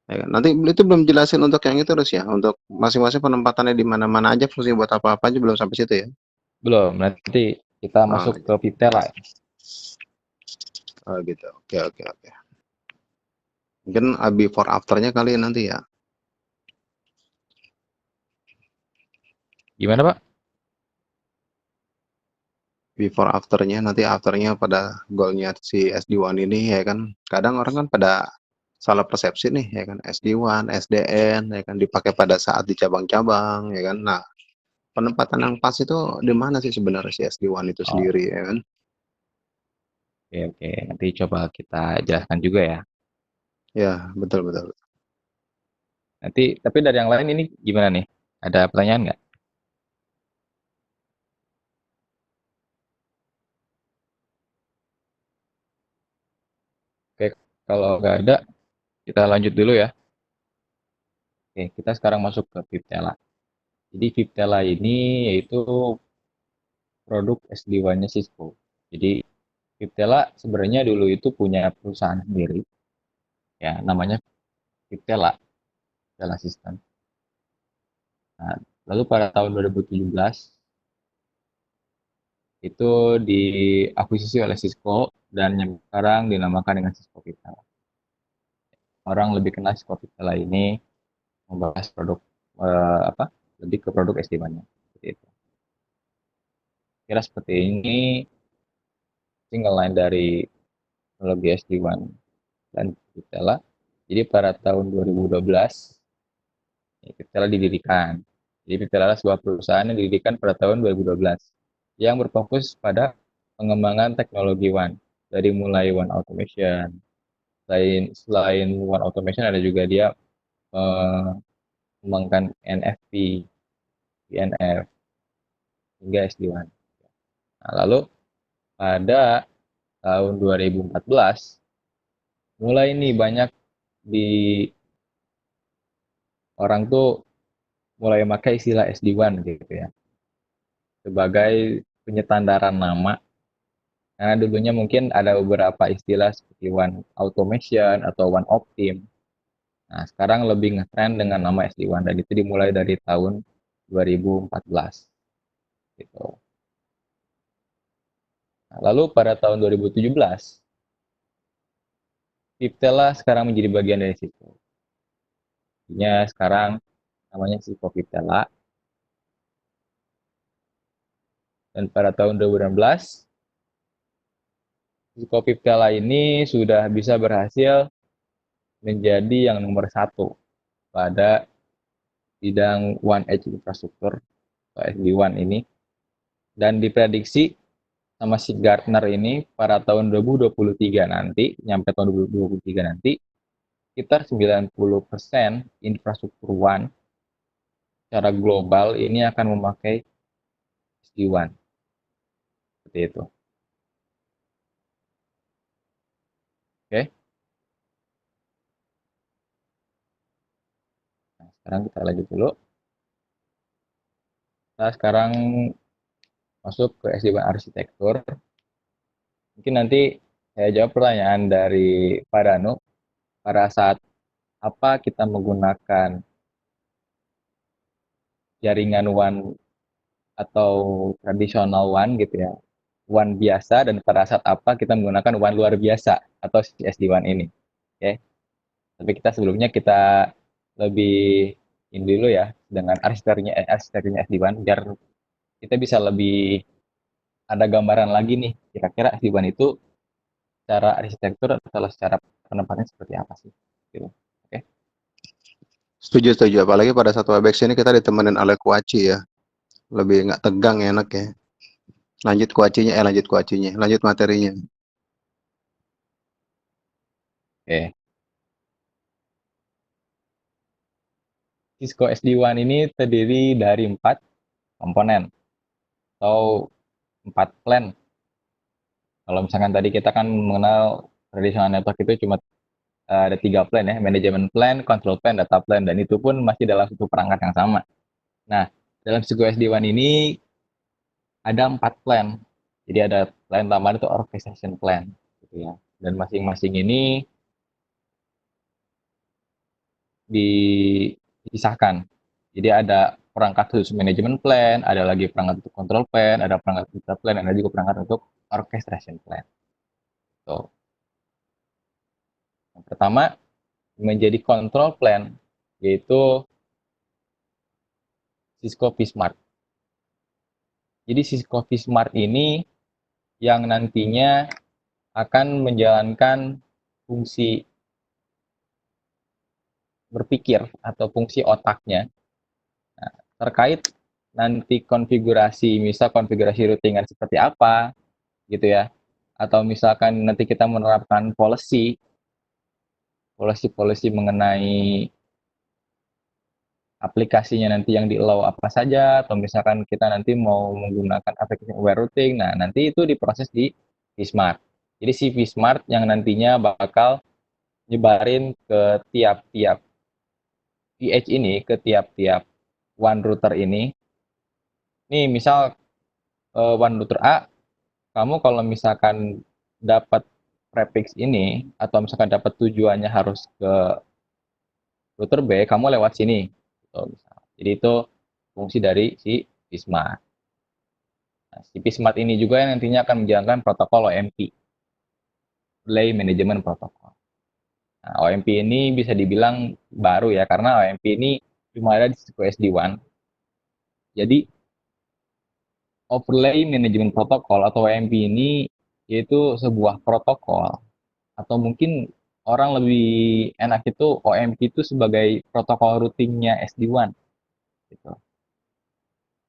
Ya kan? Nanti itu belum jelasin untuk yang itu terus ya. Untuk masing-masing penempatannya di mana-mana aja, fungsi buat apa-apa aja belum sampai situ ya. Belum, nanti kita Oh, masuk ke Viptela. oh gitu. Oke, oke, oke. Mungkin before afternya kali ya nanti ya. Gimana, Pak? Before afternya nanti afternya pada goalnya si SD-WAN ini ya kan. Kadang orang kan pada salah persepsi nih ya kan, SD-WAN, SDN ya kan dipakai pada saat di cabang-cabang ya kan. Nah, penempatan yang pas itu di mana sih sebenarnya si SD-WAN itu Oh, sendiri ya kan? oke, oke. Nanti coba kita jelaskan juga ya. Ya, betul, betul. Nanti, tapi dari yang lain ini gimana nih? Ada pertanyaan nggak? Oke, kalau nggak ada, kita lanjut dulu ya. Oke, kita sekarang masuk ke Viptela. Jadi Viptela ini yaitu produk SD-WAN-nya Cisco. Jadi Viptela sebenarnya dulu itu punya perusahaan sendiri, ya namanya Viptela, Viptela System. Nah, lalu pada tahun 2017 itu diakuisisi oleh Cisco dan yang sekarang dinamakan dengan Cisco Viptela. Orang lebih kenal Cisco Viptela ini membahas produk apa? Lebih ke produk SD-WAN-nya. Seperti itu. Kira seperti ini single line dari teknologi SD-WAN dan Viptela. Jadi pada tahun 2012 Viptela didirikan. Jadi Viptela adalah sebuah perusahaan yang didirikan pada tahun 2012 yang berfokus pada pengembangan teknologi WAN dari mulai WAN automation. Selain WAN automation ada juga dia mengembangkan NFV, DNF, hingga SD-WAN. Nah, lalu pada tahun 2014 mulai nih banyak di orang tuh mulai pakai istilah SD-WAN gitu ya sebagai penyetandaran nama, karena dulunya mungkin ada beberapa istilah seperti One Automation atau One Optim. Nah, sekarang lebih ngetrend dengan nama SD-WAN dan itu dimulai dari tahun 2014 gitu. Nah, lalu pada tahun 2017 Viptela sekarang menjadi bagian dari situ. Artinya sekarang namanya Cisco Viptela. Dan pada tahun 2016 Cisco Viptela ini sudah bisa berhasil menjadi yang nomor 1 pada bidang One Edge Infrastructure atau SD-WAN ini, dan diprediksi sama si Gartner ini pada tahun 2023 nanti, nyampe tahun 2023 nanti, sekitar 90% infrastruktur WAN secara global ini akan memakai SD-WAN. Seperti itu. Oke. Nah, sekarang kita lanjut dulu. Kita sekarang masuk ke SD-WAN arsitektur. Mungkin nanti saya jawab pertanyaan dari Pak Danu pada saat apa kita menggunakan jaringan WAN atau tradisional WAN gitu ya, WAN biasa, dan pada saat apa kita menggunakan WAN luar biasa atau SD-WAN ini. Oke. Tapi kita sebelumnya kita lebih ini dulu ya dengan arsitekturnya SD-WAN biar kita bisa lebih ada gambaran lagi nih kira-kira SD-WAN itu secara arsitektur atau secara penempatan seperti apa sih gitu. Oke. Setuju, apalagi pada satu Webex ini kita ditemenin oleh Kuaci ya, lebih nggak tegang, enak ya. Lanjut kuacinya, lanjut materinya. Oke. Cisco SD-WAN ini terdiri dari 4 komponen atau 4 plan. Kalau misalkan tadi kita kan mengenal traditional network itu cuma ada 3 plan ya, manajemen plan, control plan, data plan, dan itu pun masih dalam satu perangkat yang sama. Nah, dalam Cisco SD-WAN ini ada 4 plan. Jadi ada plan tambahan itu orchestration plan gitu ya. Dan masing-masing ini dipisahkan. Jadi ada perangkat khusus manajemen plan, ada lagi perangkat untuk control plan, ada perangkat data plan, ada juga perangkat untuk orchestration plan. So, yang pertama menjadi control plan yaitu Cisco vSmart. Jadi Cisco vSmart ini yang nantinya akan menjalankan fungsi berpikir atau fungsi otaknya terkait nanti konfigurasi, misal konfigurasi routingan seperti apa gitu ya, atau misalkan nanti kita menerapkan policy mengenai aplikasinya nanti yang di-allow apa saja, atau misalkan kita nanti mau menggunakan aplikasi aware routing, nah nanti itu diproses di vSmart. Jadi si vSmart yang nantinya bakal nyebarin ke tiap-tiap VH ini, ke tiap-tiap one router ini. Nih misal one router A, kamu kalau misalkan dapat prefix ini, atau misalkan dapat tujuannya harus ke router B, kamu lewat sini. Gitu, jadi itu fungsi dari si vSmart. Nah, si vSmart ini juga yang nantinya akan menjalankan protokol OMP, Relay Management Protocol. Nah, OMP ini bisa dibilang baru ya, karena OMP ini cuma ada di Cisco SD-WAN. Jadi Overlay Management Protocol atau OMP ini yaitu sebuah protokol, atau mungkin orang lebih enak itu OMP itu sebagai protokol routingnya SD-WAN gitu.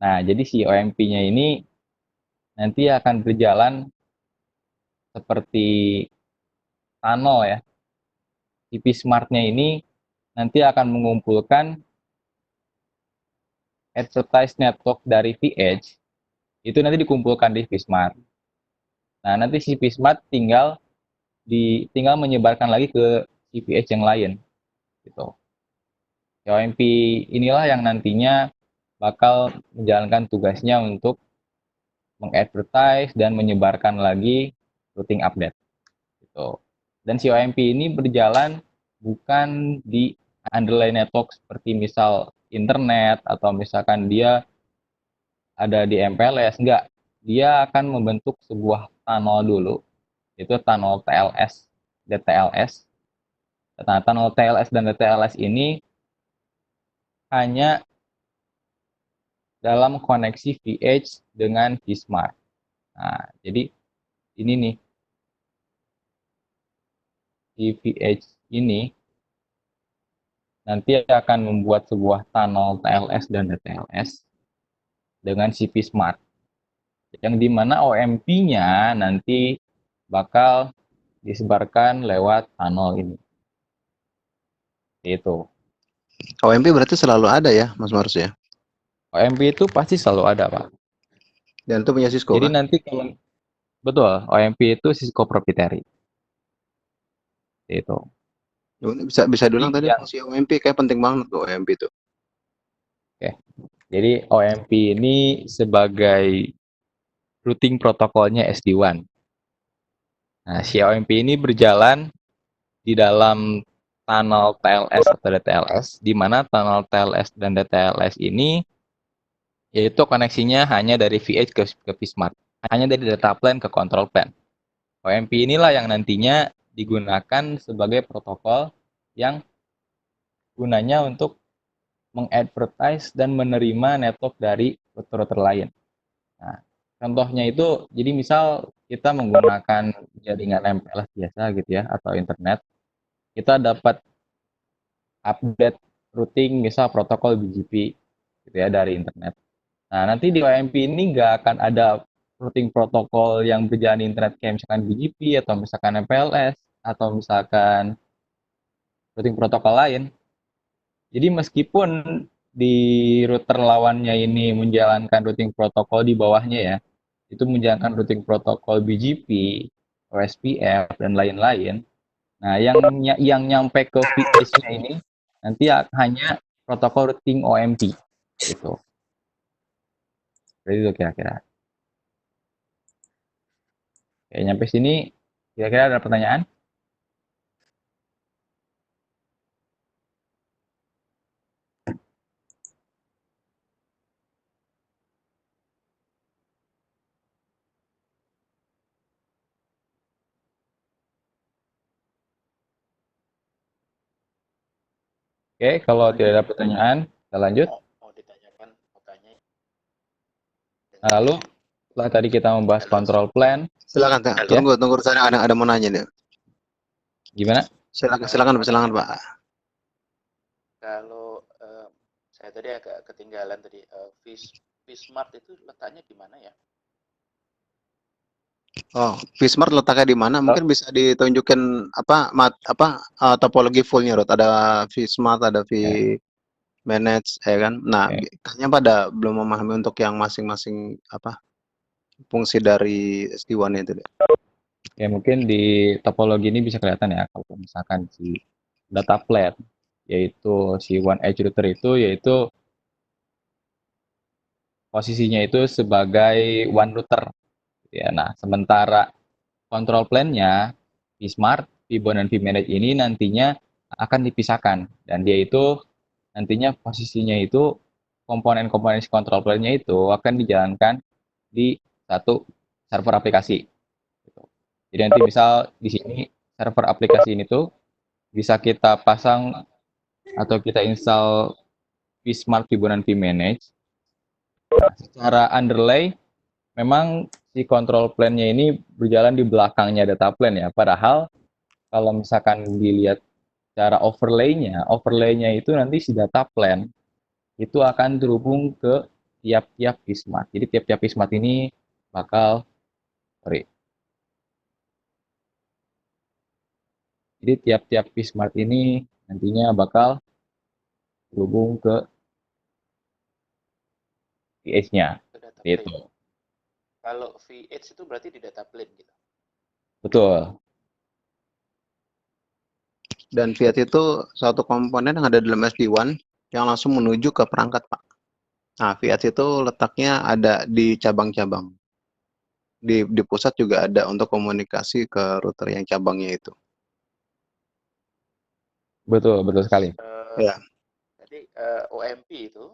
Nah, jadi si OMP-nya ini nanti akan berjalan seperti tunnel ya. Si vSmart-nya ini nanti akan mengumpulkan advertised network dari VH, itu nanti dikumpulkan di vSmart. Nah, nanti si vSmart tinggal menyebarkan lagi ke si VH yang lain gitu. OMP inilah yang nantinya bakal menjalankan tugasnya untuk mengadvertise dan menyebarkan lagi routing update gitu. Dan si OMP ini berjalan bukan di underlying network seperti misal internet atau misalkan dia ada di MPLS, enggak. Dia akan membentuk sebuah tunnel dulu, itu tunnel TLS, DTLS. Nah, tunnel TLS dan DTLS ini hanya dalam koneksi VH dengan Vsmart. Nah, jadi ini nih, di VH ini nanti akan membuat sebuah tunnel TLS dan DTLS dengan si Vsmart, yang dimana OMP-nya nanti bakal disebarkan lewat tunnel ini. Itu. OMP berarti selalu ada ya, Mas Marus ya? OMP itu pasti selalu ada, Pak. Dan itu punya Cisco Jadi kan? nanti kalau betul, OMP itu Cisco proprietary. Itu. Bisa bisa Jadi diulang tadi yang fungsi OMP kayak penting banget tuh OMP itu. oke. Jadi OMP ini sebagai routing protokolnya SD-WAN. Nah, si OMP ini berjalan di dalam tunnel TLS atau DTLS, di mana tunnel TLS dan DTLS ini yaitu koneksinya hanya dari VH ke Vsmart, hanya dari data plan ke control plan. OMP inilah yang nantinya digunakan sebagai protokol yang gunanya untuk mengadvertise dan menerima network dari router-router lain. Nah, contohnya itu, jadi misal kita menggunakan jaringan MPLS biasa gitu ya, atau internet, kita dapat update routing misal protokol BGP gitu ya dari internet. Nah, nanti di OMP ini nggak akan ada routing protokol yang berjalan di internet kayak misalkan BGP atau misalkan MPLS atau misalkan routing protokol lain. Jadi meskipun di router lawannya ini menjalankan routing protokol di bawahnya ya, itu menjalankan routing protokol BGP, OSPF dan lain-lain. Nah, yang nyampe ke VH-nya ini nanti hanya protokol routing OMP gitu. Jadi itu kira-kira. Oke, nyampe sini kira-kira ada pertanyaan? Oke, kalau tidak ada pertanyaan, kita lanjut. Mau ditanyakan, mau tanya. Nah, lalu setelah tadi kita membahas control plan, Silakan, Kak. ya, Tunggu saya ada mau nanya nih. gimana? Silakan Pak. Kalau saya tadi agak ketinggalan tadi, Vsmart itu letaknya di mana ya? Oh, Vsmart letaknya di mana? Mungkin bisa ditunjukin topologi fullnya, Rod. Ada Vsmart, ada Ya, Vmanage, ya kan? Nah, oke. kayaknya pada belum memahami untuk yang masing-masing fungsi dari SD-WAN itu deh. Ya, mungkin di topologi ini bisa kelihatan ya kalau misalkan si data plan yaitu si one edge router itu yaitu posisinya itu sebagai one router ya. Nah, sementara control plan-nya Vsmart, Vbon dan Vmanage ini nantinya akan dipisahkan dan dia itu nantinya posisinya itu komponen-komponen si control plan-nya itu akan dijalankan di satu server aplikasi. Jadi nanti misal di sini server aplikasi ini tuh bisa kita pasang atau kita install Vsmart, Vbon dan Vmanage. Nah, secara underlay memang si control plan-nya ini berjalan di belakangnya data plan ya. Padahal kalau misalkan dilihat cara overlay-nya itu nanti si data plan itu akan terhubung ke tiap-tiap Vsmart. Jadi tiap-tiap Vsmart ini bakal sorry. Jadi tiap-tiap Vsmart ini nantinya bakal terhubung ke VH-nya. Ke data plane. Itu. Kalau VH itu berarti di data plane gitu. Betul. Dan Fiat itu satu komponen yang ada dalam SD-WAN yang langsung menuju ke perangkat, Pak. Nah, Fiat itu letaknya ada di cabang-cabang. Di pusat juga ada untuk komunikasi ke router yang cabangnya itu. Betul, betul sekali. Ya. Jadi OMP itu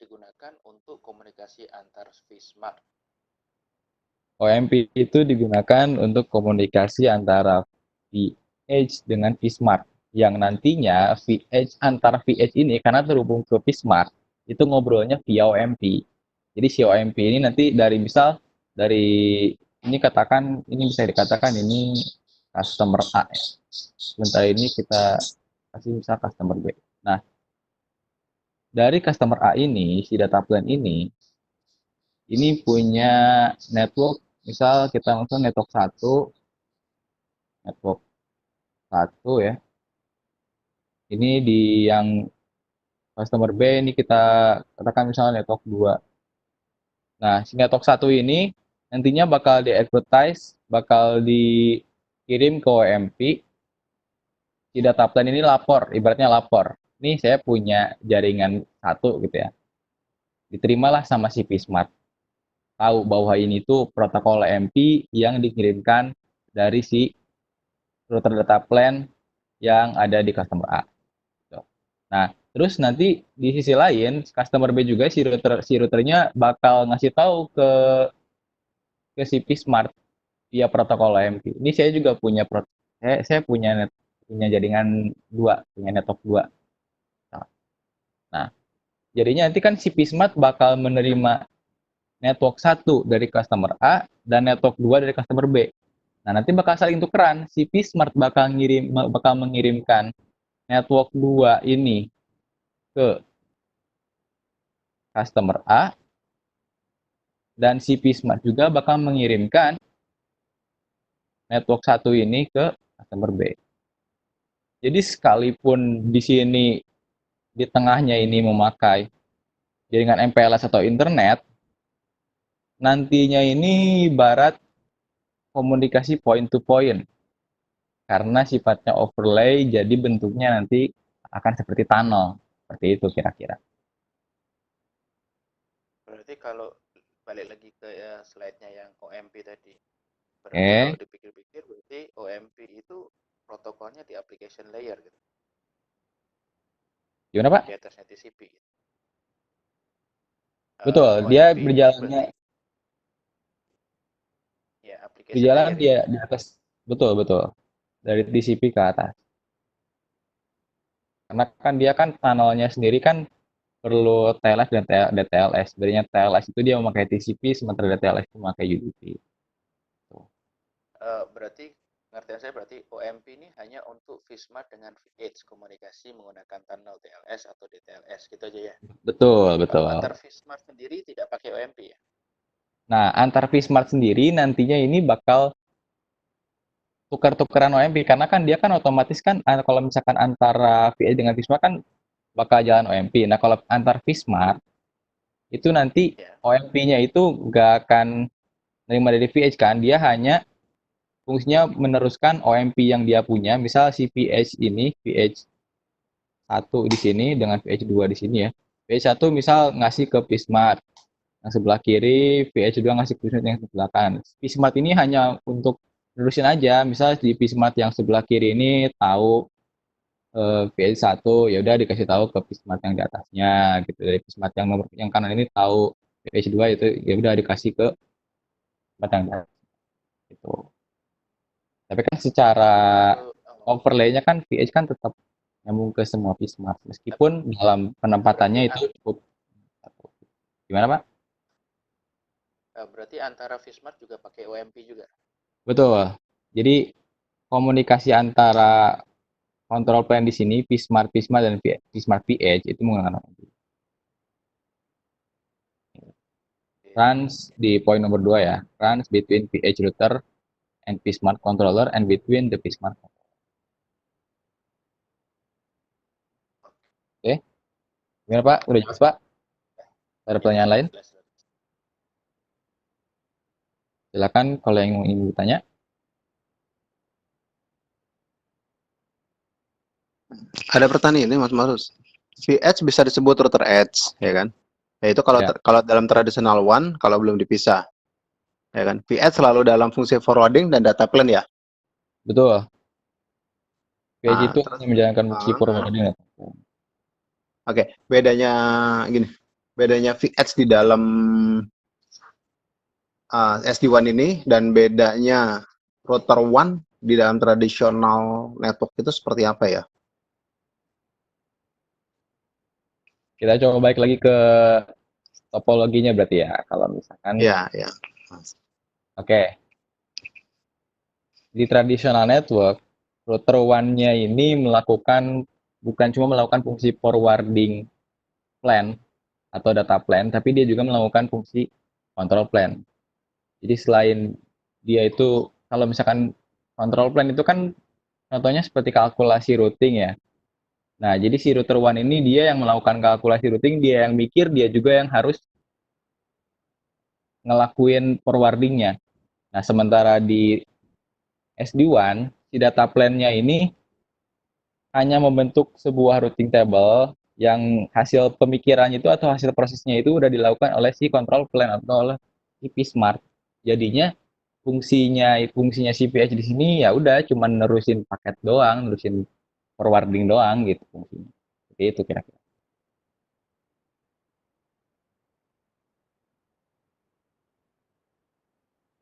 digunakan untuk komunikasi antar vSmart. OMP itu digunakan untuk komunikasi antara VH dengan vSmart. Yang nantinya VH antara VH ini karena terhubung ke vSmart itu ngobrolnya via OMP. Jadi si OMP ini nanti dari misal dari ini katakan ini bisa dikatakan ini customer A ya. Sebentar ini kita kasih misal customer B. Nah, dari customer A ini si data plan ini punya network, misal kita langsung network satu ya. Ini di yang customer B ini kita katakan misalnya network 2. Nah, si network 1 ini nantinya bakal di-advertise, bakal dikirim ke OMP. Si data plan ini lapor, ibaratnya lapor. Ini saya punya jaringan satu gitu ya. Diterimalah sama si Vsmart. Tahu bahwa ini tuh protokol OMP yang dikirimkan dari si router data plan yang ada di customer A. Nah, terus nanti di sisi lain customer B juga si routernya bakal ngasih tahu ke si Vsmart via protokol OMP. Ini saya juga punya saya punya jaringan dua, punya network 2. Nah, jadinya nanti kan si Vsmart bakal menerima network 1 dari customer A dan network 2 dari customer B. Nah, nanti bakal saling tukeran. Si Vsmart bakal mengirimkan network 2 ini ke customer A dan si Vsmart juga bakal mengirimkan network 1 ini ke customer B. Jadi sekalipun di sini di tengahnya ini memakai jaringan MPLS atau internet, nantinya ini ibarat komunikasi point to point. Karena sifatnya overlay, jadi bentuknya nanti akan seperti tunnel. Seperti itu kira-kira. Berarti kalau balik lagi ke slide-nya yang OMP tadi, berarti Oke, kalau dipikir-pikir berarti OMP itu protokolnya di application layer gitu, gimana Pak? di atasnya TCP gitu. Betul, dia OMP ini berjalannya berarti ya application berjalan layer ya. dia di atas. Betul, betul. Dari TCP ke atas. Karena kan dia kan tunnelnya sendiri kan perlu TLS dan DTLS. Sebenarnya TLS itu dia memakai TCP, sementara DTLS itu memakai UDP. Berarti pengertian saya berarti OMP ini hanya untuk vSmart dengan VH komunikasi menggunakan tunnel TLS atau DTLS gitu aja ya. Betul, Kalau betul. antar vSmart sendiri tidak pakai OMP ya. Nah, antar vSmart sendiri nantinya ini bakal tukar-tukaran OMP karena kan dia kan otomatis kan kalau misalkan antara VH dengan vSmart kan bakal jalan OMP. Nah, kalau antar vSmart itu nanti Ya. OMP-nya itu nggak akan nerima dari VH kan, dia hanya fungsinya meneruskan OMP yang dia punya. Misal si VH ini, VH 1 di sini dengan VH 2 di sini ya. VH 1 misal ngasih ke vSmart yang sebelah kiri, VH 2 ngasih ke vSmart yang sebelah kanan. vSmart ini hanya untuk nerusin aja, misal di vSmart yang sebelah kiri ini tahu VH 1 ya udah dikasih tahu ke vSmart yang di atasnya gitu. Dari vSmart yang nomor yang kanan ini tahu VH 2 itu ya udah dikasih ke vSmart yang di atas gitu. Tapi kan secara Itu overlay-nya kan VH kan tetap nyambung ke semua vSmart meskipun dalam berarti penempatannya itu cukup gimana Pak? berarti antara vSmart juga pakai OMP juga. Betul. Jadi komunikasi antara control plane di sini vSmart dan vSmart VH itu menggunakan OMP. Runs di poin nomor 2 ya. Runs between VH router and vSmart controller and between the vSmart. Oke. Gimana Pak? Udah jelas Pak? Ada pertanyaan lain? Jelas. Silakan kalau yang ingin bertanya. Ada pertanyaan ini Mas Marus. VH bisa disebut router edge, ya kan? Yaitu kalau Ya, kalau dalam tradisional WAN kalau belum dipisah, ya kan? VH selalu dalam fungsi forwarding dan data plan ya. betul. VH Nah, itu terus hanya menjalankan fungsi ah, forwarding. Oke, bedanya gini, bedanya VH di dalam SD-WAN ini dan bedanya router WAN di dalam tradisional network itu seperti apa ya? Kita coba balik lagi ke topologinya berarti ya. Kalau misalkan, Ya, ya. oke, di tradisional network, router WAN-nya ini bukan cuma melakukan fungsi forwarding plan atau data plan, tapi dia juga melakukan fungsi control plan. Jadi selain dia itu, kalau misalkan control plan itu kan contohnya seperti kalkulasi routing ya. Nah, jadi si router WAN ini dia yang melakukan kalkulasi routing, dia yang mikir, dia juga yang harus ngelakuin forwardingnya. Nah, sementara di SD-WAN, si data plan-nya ini hanya membentuk sebuah routing table yang hasil pemikirannya itu atau hasil prosesnya itu udah dilakukan oleh si control plan atau oleh si P-Smart. Jadinya fungsinya si PH di sini ya udah cuma nerusin paket doang, nerusin forwarding doang gitu fungsinya. Seperti itu kira-kira.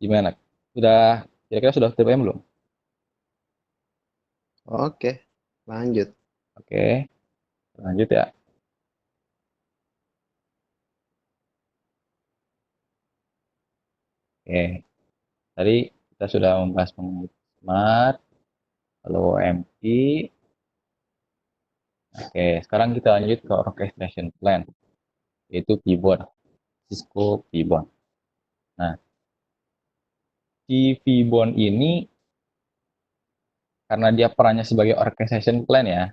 Gimana? Kira-kira sudah TPM belum? Oke, lanjut. Oke, lanjut ya. Oke, tadi kita sudah membahas mengenai smart, lalu OMP. Oke, sekarang kita lanjut ke orchestration plan, yaitu Pibon, Cisco Pibon. Nah, si Pibon ini karena dia perannya sebagai orchestration plan ya.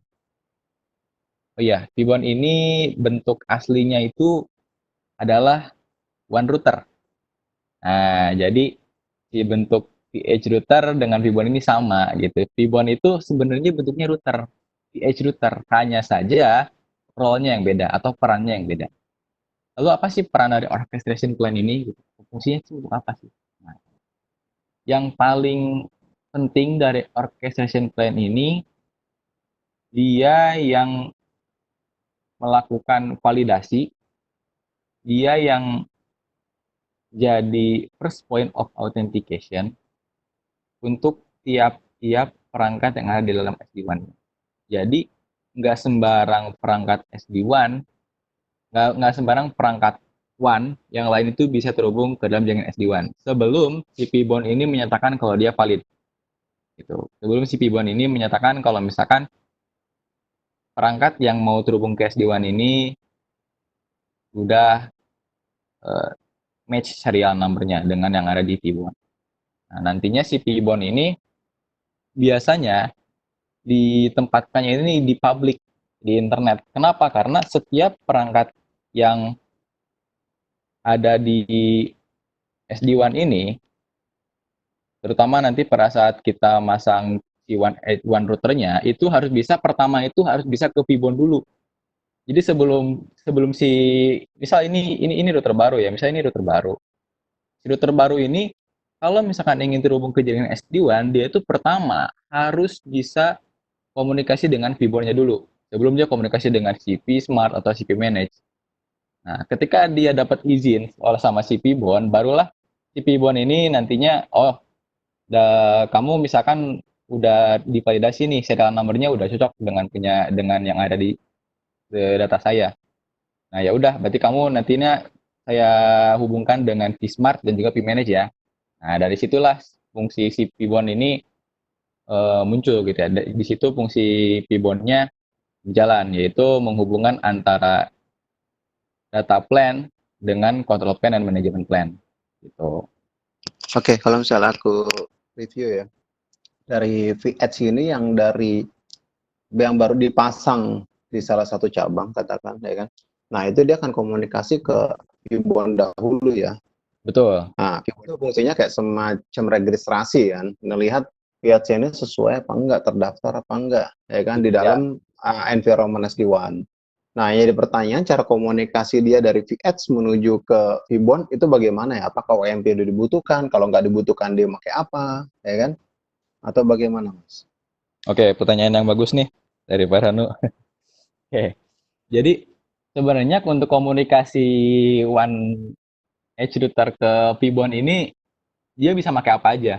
Oh iya, Pibon ini bentuk aslinya itu adalah one router. Nah, jadi si bentuk VH router dengan Pibon ini sama gitu. Pibon itu sebenarnya bentuknya router, VH router, hanya saja role-nya yang beda atau perannya yang beda. Lalu apa sih peran dari orchestration plan ini? Fungsinya itu untuk apa sih? Nah, yang paling penting dari orchestration plan ini, dia yang melakukan validasi, dia yang jadi first point of authentication untuk tiap-tiap perangkat yang ada di dalam SD-WAN. Jadi nggak sembarang perangkat SD-WAN, nggak sembarang perangkat WAN yang lain itu bisa terhubung ke dalam jaringan SD-WAN. Sebelum si Pibon ini menyatakan kalau dia valid. Gitu. Sebelum si Pibon ini menyatakan kalau misalkan perangkat yang mau terhubung ke SD-WAN ini udah uh, match serial number-nya dengan yang ada di Pibon. Nah, nantinya si Pibon ini biasanya ditempatkannya ini di publik, di internet. Kenapa? Karena setiap perangkat yang ada di SD-WAN ini, terutama nanti pada saat kita masang si one routernya, itu harus bisa, pertama itu harus bisa ke Pibon dulu. Jadi sebelum sebelum si misal ini router baru ya, misal ini router baru. Si router baru ini kalau misalkan ingin terhubung ke jaringan SD-WAN, dia itu pertama harus bisa komunikasi dengan Pibonnya dulu. Sebelum dia komunikasi dengan CP Smart atau CP Manage. Nah, ketika dia dapat izin oleh sama si Pibon, barulah si Pibon ini nantinya, oh, kamu misalkan udah divalidasi nih serial numbernya udah cocok dengan yang ada di data saya. Nah, ya udah, berarti kamu nantinya saya hubungkan dengan Vsmart dan juga Vmanage ya. Nah, dari situlah fungsi si Pibon ini muncul gitu ya. Di situ fungsi Pibonnya berjalan, yaitu menghubungkan antara data plan dengan control plan dan management plan. Gitu. Oke, kalau misalnya aku review ya, dari VH ini yang baru dipasang di salah satu cabang katakan ya kan. Nah, itu dia akan komunikasi ke Pibon dahulu ya. Betul. Nah, Pibon itu fungsinya kayak semacam registrasi kan, melihat VH ini sesuai apa enggak, terdaftar apa enggak ya kan di Ya. dalam environment SD-WAN. Nah, jadi pertanyaan cara komunikasi dia dari VH menuju ke Pibon itu bagaimana ya? Apakah OMP itu dibutuhkan? Kalau nggak dibutuhkan dia pakai apa? Ya kan? Atau bagaimana, Mas? Oke, pertanyaan yang bagus nih dari Pak Ranu. Oke. Jadi sebenarnya untuk komunikasi one edge router ke Pibon ini dia bisa pakai apa aja.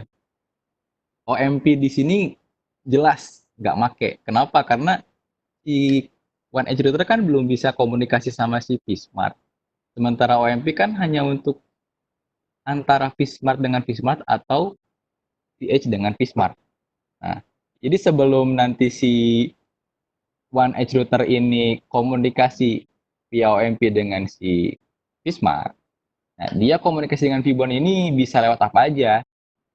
OMP di sini jelas nggak make. Kenapa? Karena si one edge router kan belum bisa komunikasi sama si Vsmart. Sementara OMP kan hanya untuk antara Vsmart dengan Vsmart atau VH dengan Vsmart. Nah, jadi sebelum nanti si one edge router ini komunikasi via OMP dengan si Vsmart, nah dia komunikasi dengan Vbon ini bisa lewat apa aja.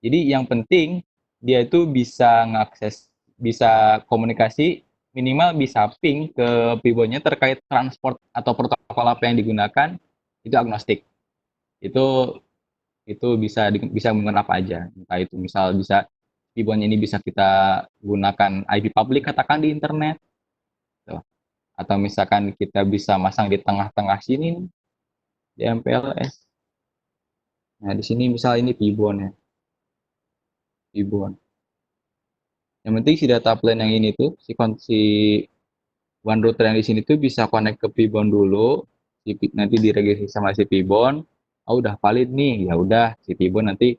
Jadi yang penting dia itu bisa ngakses, bisa komunikasi, minimal bisa ping ke Vbonnya terkait transport atau protokol apa yang digunakan, itu agnostik. Itu bisa menggunakan apa aja. Entah itu misal bisa Vbon ini bisa kita gunakan IP public katakan di internet, gitu. Atau misalkan kita bisa masang di tengah-tengah sini di MPLS. Nah di sini misal ini Vbon ya, Vbon. Yang penting si data plan yang ini tuh si one router yang di sini tuh bisa connect ke Vbon dulu, nanti diregistrasi sama si Vbon. Oh udah valid nih, ya udah si Vbon nanti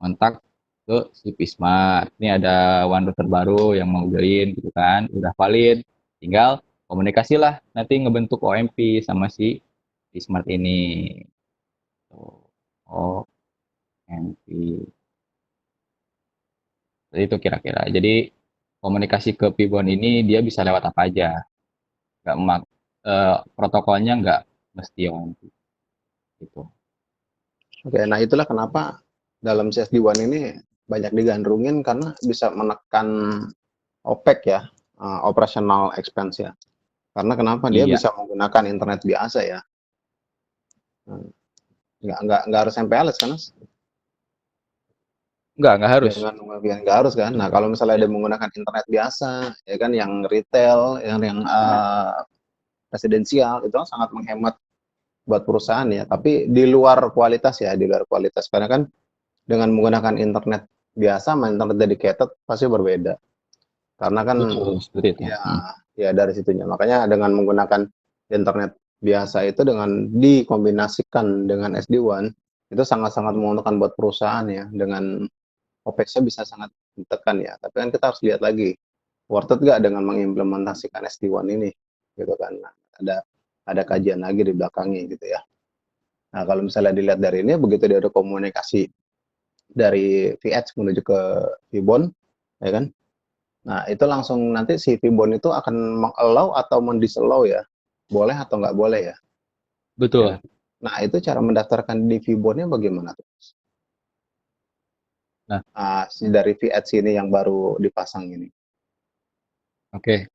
kontak ke si Vsmart. Ini ada one router baru yang mau join gitu kan, udah valid. Tinggal komunikasi lah nanti ngebentuk OMP sama si Vsmart ini. OMP. Jadi itu kira-kira. Jadi komunikasi ke Vbon ini dia bisa lewat apa aja. Nggak protokolnya nggak mesti OMP gitu. Oke, nah itulah kenapa dalam CSD1 ini banyak digandrungin karena bisa menekan OPEX ya, operational expense ya. Karena kenapa dia Iya, bisa menggunakan internet biasa ya. Hmm, nggak harus MPLS kan, Mas? nggak harus. Dengan nggak harus kan. Nah, kalau misalnya Ya, dia menggunakan internet biasa, ya kan, yang retail, yang residensial, itu kan sangat menghemat buat perusahaan ya. Tapi di luar kualitas ya, di luar kualitas. Karena kan dengan menggunakan internet biasa sama internet dedicated pasti berbeda. Karena kan betul seperti itu. ya ya dari situnya. Makanya dengan menggunakan internet biasa itu dengan dikombinasikan dengan SD-WAN itu sangat-sangat menguntungkan buat perusahaan ya. Dengan OPEX-nya bisa sangat ditekan ya. Tapi kan kita harus lihat lagi worth it nggak dengan mengimplementasikan SD-WAN ini gitu kan. Nah, ada kajian lagi di belakangnya gitu ya. Nah, kalau misalnya dilihat dari ini begitu dia ada komunikasi dari VH menuju ke Vbon ya kan. Nah, itu langsung nanti si Vbon itu akan meng-allow atau mendisallow ya. Boleh atau nggak boleh ya. Ya Betul. kan? Nah, itu cara mendaftarkan di Vbonnya bagaimana tuh? Nah, Dari VH ini yang baru dipasang ini. oke.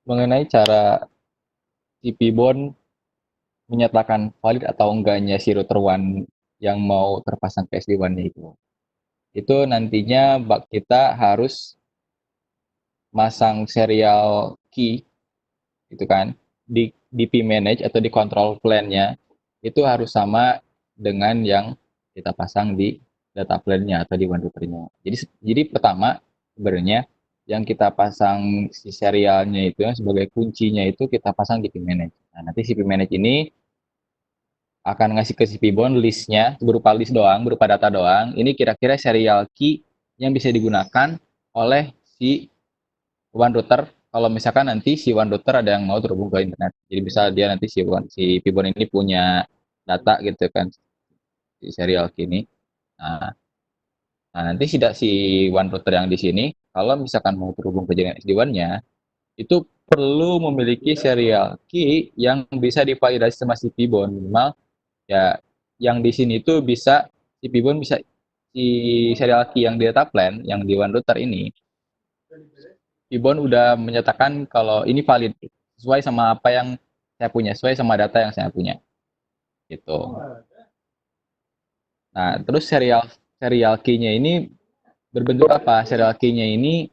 Mengenai cara si Pibon menyatakan valid atau enggaknya si router one yang mau terpasang ke SD-WAN itu. Itu nantinya kita harus masang serial key gitu kan di P-manage atau di control plan-nya itu harus sama dengan yang kita pasang di data plan-nya atau di one router-nya. Jadi pertama sebenarnya yang kita pasang si serialnya itu yang sebagai kuncinya itu kita pasang di P-manage. Nah, nanti si P-manage ini akan ngasih ke si Pibon listnya berupa list doang, berupa data doang. Ini kira-kira serial key yang bisa digunakan oleh si one router kalau misalkan nanti si one router ada yang mau terhubung ke internet. Jadi bisa dia nanti si Pibon ini punya data gitu kan si serial key ini. Nah, nah nanti si one router yang di sini kalau misalkan mau terhubung ke jaringan SD-WAN-nya itu perlu memiliki serial key yang bisa divalidasi sama si Pibon minimal ya yang di sini tuh bisa si Pibon bisa si serial key yang di data plan yang di one router ini Pibon udah menyatakan kalau ini valid sesuai sama apa yang saya punya sesuai sama data yang saya punya gitu. Nah terus serial serial key-nya ini berbentuk apa? Serial key-nya ini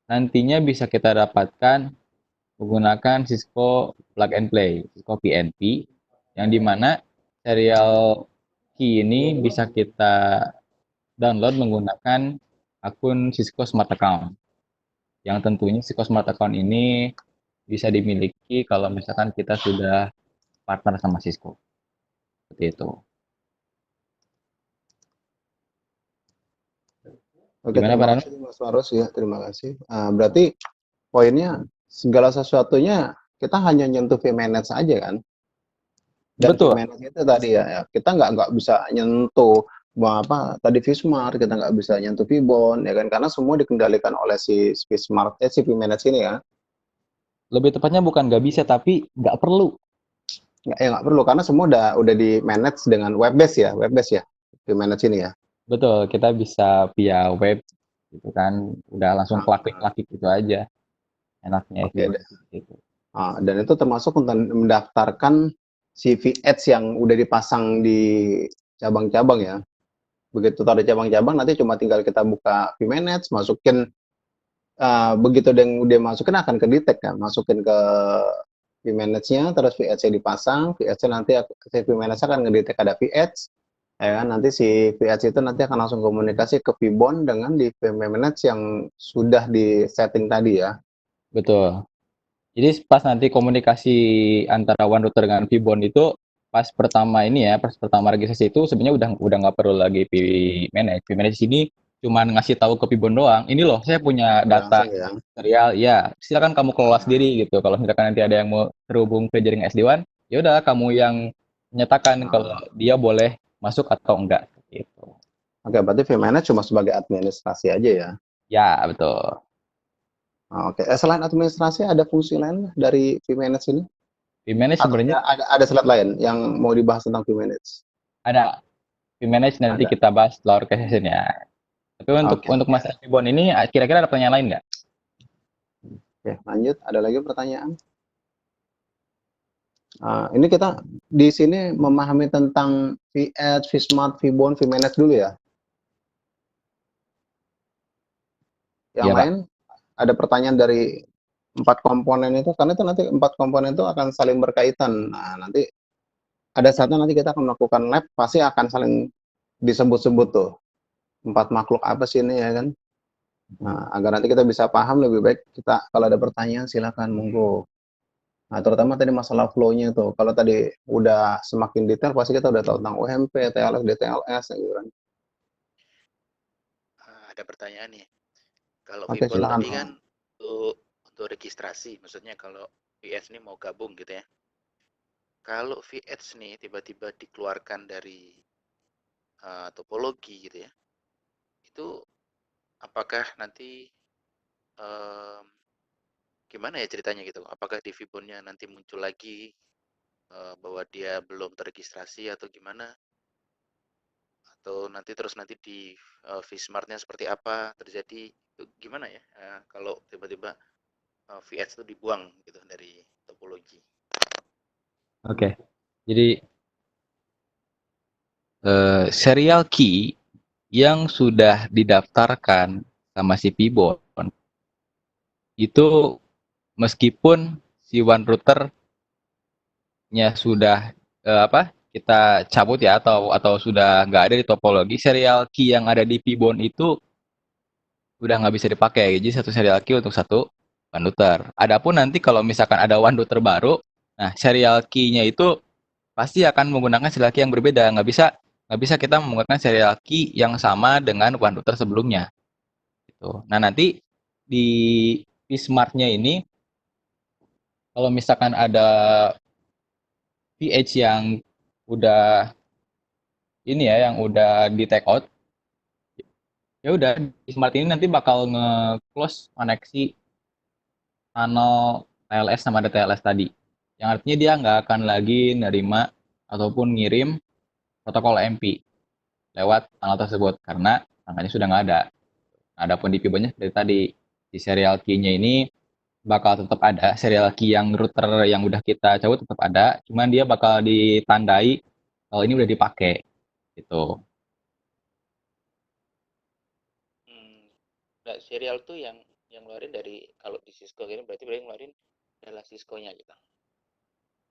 nantinya bisa kita dapatkan menggunakan Cisco Plug and Play, Cisco PNP, yang dimana serial key ini bisa kita download menggunakan akun Cisco Smart Account. Yang tentunya Cisco Smart Account ini bisa dimiliki kalau misalkan kita sudah partner sama Cisco. Seperti itu. Oke, Gimana Pak terima Ranu? kasih Mas Faros ya, terima kasih. Berarti poinnya segala sesuatunya kita hanya nyentuh vManage aja kan? Dan Betul, vManage itu tadi ya, kita nggak bisa nyentuh apa tadi Vsmart, kita nggak bisa nyentuh Vbon ya kan? Karena semua dikendalikan oleh si Vsmart, si vManage ini ya. lebih tepatnya bukan nggak bisa, tapi nggak perlu. Nggak perlu karena semua udah di manage dengan web based ya, vManage ini ya. Betul, kita bisa via web gitu kan, udah langsung Ah, klik-klik gitu aja. Enaknya Oke, FIBON gitu. dan itu termasuk untuk mendaftarkan CV Ads yang udah dipasang di cabang-cabang ya. Begitu ada cabang-cabang nanti cuma tinggal kita buka vManage, masukin begitu udah masukin akan kedetek kan, masukin ke vManage-nya, terus VAds-nya dipasang, VAds-nya nanti si vManage akan ngedetek ada VAds, ya kan, nanti si VAds itu nanti akan langsung komunikasi ke Vbon dengan di vManage yang sudah di setting tadi ya. Betul. Jadi pas nanti komunikasi antara OneRouter dengan Vbon itu pas pertama ini ya, pas pertama registrasi itu sebenarnya udah nggak perlu lagi vManage. vManage ini cuman ngasih tahu ke Vbon doang. Ini loh, saya punya Udah data langsung ya. serial, ya silakan kamu kelola sendiri gitu. Kalau misalkan nanti ada yang mau terhubung ke jaring SD-WAN, ya udah kamu yang menyatakan kalau Ah, dia boleh masuk atau enggak gitu. Oke, berarti vManage cuma sebagai administrasi aja ya. Ya, betul. Oke, selain administrasi ada fungsi lain dari vManage ini? vManage Atau sebenarnya ada slide lain yang mau dibahas tentang vManage? ada. vManage nanti Ada. kita bahas setelah session ya. Tapi untuk Oke, Mas Ribon ini kira-kira ada pertanyaan lain nggak? oke, lanjut. Ada lagi pertanyaan? Ini kita di sini memahami tentang VAds, Vsmart, Vbon, Vmanage dulu ya. Yang Iya Pak. lain ada pertanyaan dari empat komponen itu, karena itu nanti empat komponen itu akan saling berkaitan. Nah, nanti ada saatnya nanti kita akan melakukan lab, pasti akan saling disebut-sebut tuh. Empat makhluk apa sih ini ya kan? Nah, agar nanti kita bisa paham lebih baik, kita kalau ada pertanyaan silakan monggo. Nah, terutama tadi masalah flow-nya tuh. Kalau tadi udah semakin detail, pasti kita udah tahu tentang OMP, TLS, DTLS, gitu kan. Ada pertanyaan nih. Kalau Oke, Vibon silakan. tadi kan untuk registrasi, maksudnya kalau VS ini mau gabung gitu ya. Kalau VH nih tiba-tiba dikeluarkan dari topologi gitu ya, itu apakah nanti em, gimana ya ceritanya gitu? Apakah di Vibonnya nanti muncul lagi bahwa dia belum terregistrasi atau gimana? Atau nanti di Vsmart-nya seperti apa terjadi? Itu gimana ya? Kalau tiba-tiba VH itu dibuang gitu dari topologi. Oke. Jadi serial key yang sudah didaftarkan sama si Vbon itu meskipun si one routernya sudah apa kita cabut ya atau sudah nggak ada di topologi, serial key yang ada di Vbon itu udah nggak bisa dipakai. Jadi satu serial key untuk satu one router. Adapun nanti kalau misalkan ada one router baru, nah serial key-nya itu pasti akan menggunakan serial key yang berbeda. Nggak bisa kita menggunakan serial key yang sama dengan one router sebelumnya. Gitu. Nah nanti di Vsmart-nya ini kalau misalkan ada VH yang udah ini ya yang udah di take out, ya udah Vsmart ini nanti bakal nge-close koneksi tunnel TLS sama DTLS tadi. Yang artinya dia nggak akan lagi nerima ataupun ngirim protokol MP lewat tunnel tersebut karena rangkanya sudah nggak ada. Nah, adapun di Pibonya seperti tadi, di serial key-nya ini bakal tetap ada serial key yang router yang udah kita cabut tetap ada, cuman dia bakal ditandai kalau ini udah dipakai gitu. Hmm, nah, serial tuh yang ngeluarin dari kalau di Cisco ini berarti ngeluarin adalah Cisco-nya gitu.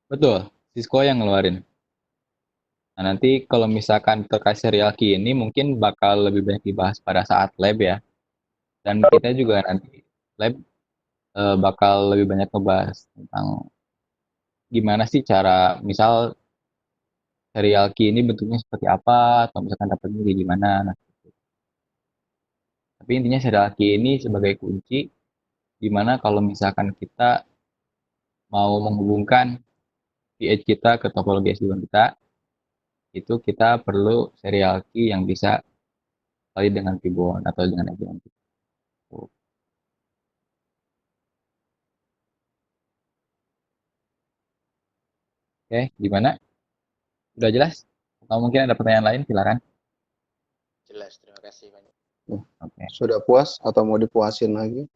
Betul, Cisco yang ngeluarin. Nah, nanti kalau misalkan terkait serial key ini mungkin bakal lebih banyak dibahas pada saat lab ya. Dan kita juga nanti Lab bakal lebih banyak ngebahas tentang gimana sih cara misal serial key ini bentuknya seperti apa atau misalkan dapetnya kayak gimana. Nah, tapi intinya serial key ini sebagai kunci di mana kalau misalkan kita mau menghubungkan pH kita ke topologi SD1 kita, itu kita perlu serial key yang bisa valid dengan Fibon atau dengan SD1. Oke, gimana? Udah jelas? Kalau mungkin ada pertanyaan lain, silakan. Jelas, terima kasih banyak. Oke. Sudah puas atau mau dipuasin lagi?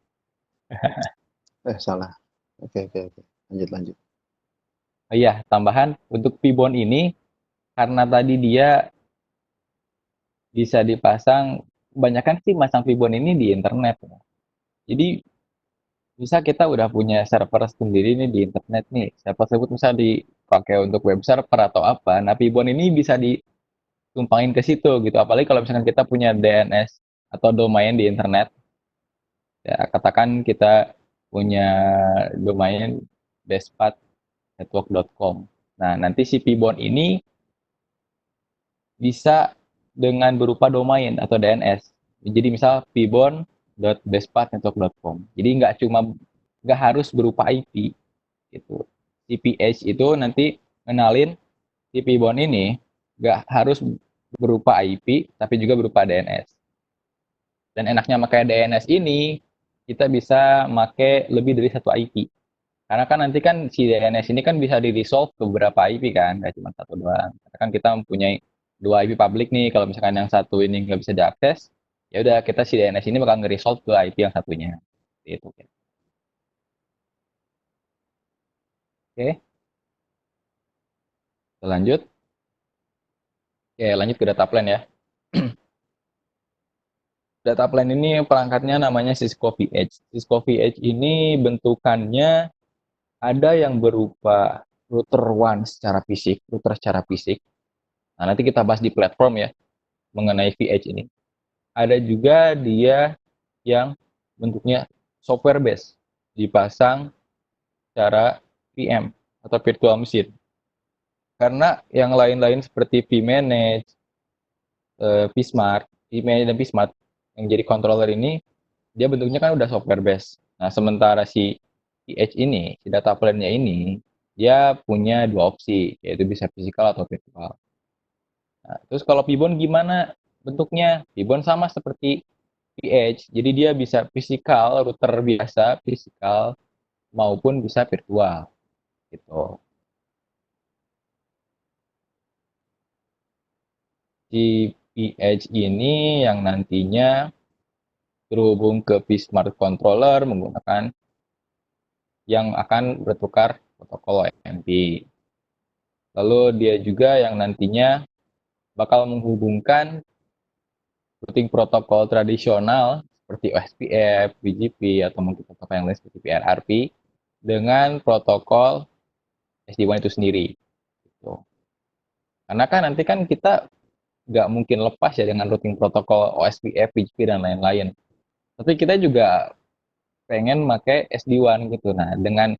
Salah. Oke. Lanjut. Oh iya, tambahan untuk Fibon ini karena tadi dia bisa dipasang, kebanyakan sih masang Fibon ini di internet. Jadi bisa kita udah punya server sendiri nih di internet nih. Server tersebut bisa dipakai untuk web server atau apa. Nah, Fibon ini bisa ditumpangin ke situ gitu. Apalagi kalau misalkan kita punya DNS atau domain di internet. Ya, katakan kita punya domain bestpath.network.com. Nah, nanti si Fibon ini bisa dengan berupa domain atau DNS. Jadi misal fibon.bestpath.network.com. Jadi nggak harus berupa IP gitu. CPH itu nanti kenalin si Fibon ini nggak harus berupa IP tapi juga berupa DNS. Dan enaknya pakai DNS ini kita bisa pakai lebih dari satu IP. Karena kan nanti kan si DNS ini kan bisa di-resolve ke beberapa IP kan, nggak cuma satu doang. Karena kan kita mempunyai dua IP publik nih, kalau misalkan yang satu ini nggak bisa diakses, ya udah kita si DNS ini bakal nge-resolve ke IP yang satunya. Itu. Oke, lanjut. Oke, lanjut ke data plan ya. Data plan ini perangkatnya namanya Cisco VH. Cisco VH ini bentukannya ada yang berupa router one secara fisik, router secara fisik. Nah, nanti kita bahas di platform ya mengenai VH ini. Ada juga dia yang bentuknya software base, dipasang secara VM atau virtual machine. Karena yang lain-lain seperti vManage, vSmart, vManage dan vSmart yang jadi controller ini dia bentuknya kan udah software base. Nah, sementara si PH ini, si data plan-nya ini dia punya dua opsi, yaitu bisa fisikal atau virtual. Nah, terus kalau Pibon gimana bentuknya? Pibon sama seperti PH, jadi dia bisa fisikal, router biasa, fisikal, maupun bisa virtual, gitu. Si PH ini yang nantinya terhubung ke vSmart Controller menggunakan yang akan bertukar protokol OMP. Lalu dia juga yang nantinya bakal menghubungkan routing protokol tradisional seperti OSPF, BGP, atau mungkin protokol yang lain seperti PRRP dengan protokol SD-WAN itu sendiri. Gitu. Karena kan nanti kan kita nggak mungkin lepas ya dengan routing protokol OSPF, BGP, dan lain-lain. Tapi kita juga pengen pakai SD-WAN gitu. Nah, dengan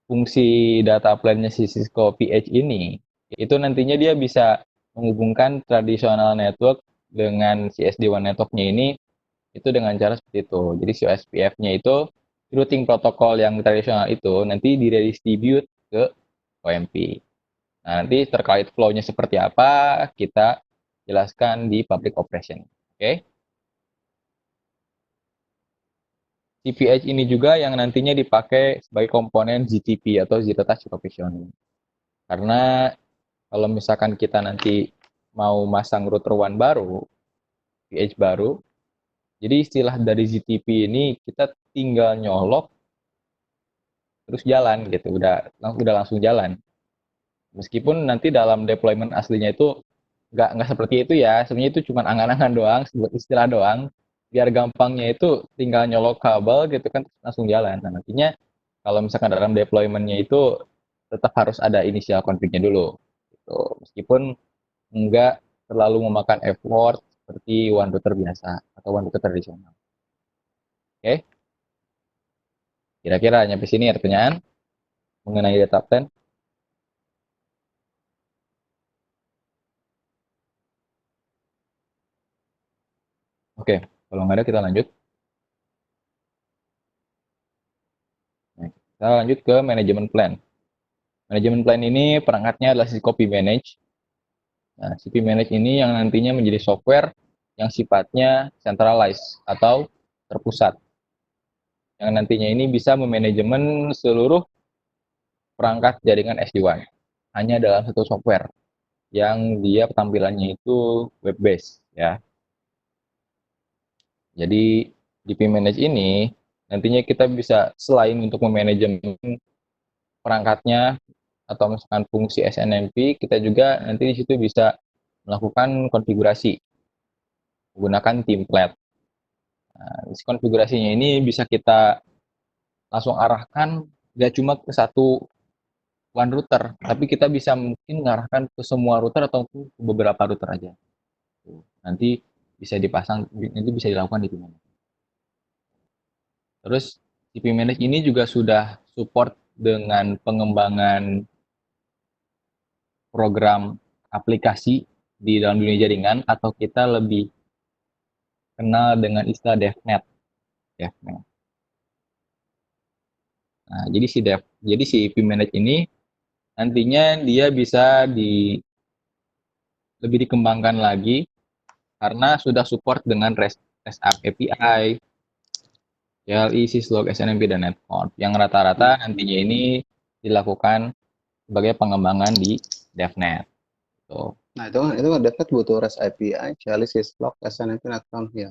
fungsi data plan-nya si Cisco PH ini, itu nantinya dia bisa menghubungkan tradisional network dengan si SD-WAN network-nya ini itu dengan cara seperti itu. Jadi si OSPF-nya itu routing protokol yang tradisional itu nanti diredistribute ke OMP. Nah, nanti terkait flow-nya seperti apa kita jelaskan di public operation. Oke. CPH ini juga yang nantinya dipakai sebagai komponen ZTP atau Zero Touch Provisioning. Karena kalau misalkan kita nanti mau masang router WAN baru, PH baru, jadi istilah dari ZTP ini kita tinggal nyolok terus jalan gitu, udah langsung jalan. Meskipun nanti dalam deployment aslinya itu nggak seperti itu ya, sebenarnya itu cuma angan-angan doang, sebuah istilah doang. Biar gampangnya itu tinggal nyolok kabel gitu kan langsung jalan. Nah, nantinya kalau misalkan dalam deployment-nya itu tetap harus ada initial config-nya dulu. Gitu. Meskipun nggak terlalu memakan effort seperti one router biasa atau one router tradisional. Oke? Kira-kira nyampe sini ada pertanyaan mengenai data plan? Oke, kalau nggak ada kita lanjut. Nah, kita lanjut ke manajemen plan. Manajemen plan ini perangkatnya adalah si copy manage. Nah, CP Manage ini yang nantinya menjadi software yang sifatnya centralized atau terpusat. Yang nantinya ini bisa memanajemen seluruh perangkat jaringan SD-WAN. Hanya dalam satu software yang dia tampilannya itu web based ya. Jadi di Manage ini nantinya kita bisa selain untuk memanajemen perangkatnya atau misalkan fungsi SNMP, kita juga nanti di situ bisa melakukan konfigurasi menggunakan template. Nah, konfigurasinya ini bisa kita langsung arahkan gak cuma ke satu one router, tapi kita bisa mungkin mengarahkan ke semua router atau ke beberapa router aja. Nanti bisa dipasang, nanti bisa dilakukan di mana. Terus CP Manage ini juga sudah support dengan pengembangan program aplikasi di dalam dunia jaringan atau kita lebih kenal dengan istilah DevNet. DevNet. Nah, jadi si IP Manage ini nantinya dia bisa lebih dikembangkan lagi karena sudah support dengan REST API, CLI, Syslog, SNMP, dan Netconf yang rata-rata nantinya ini dilakukan sebagai pengembangan di DevNet. Tuh. Nah, itu kan DevNet butuh REST API, CLI, Syslog, SNMP, Netconf ya.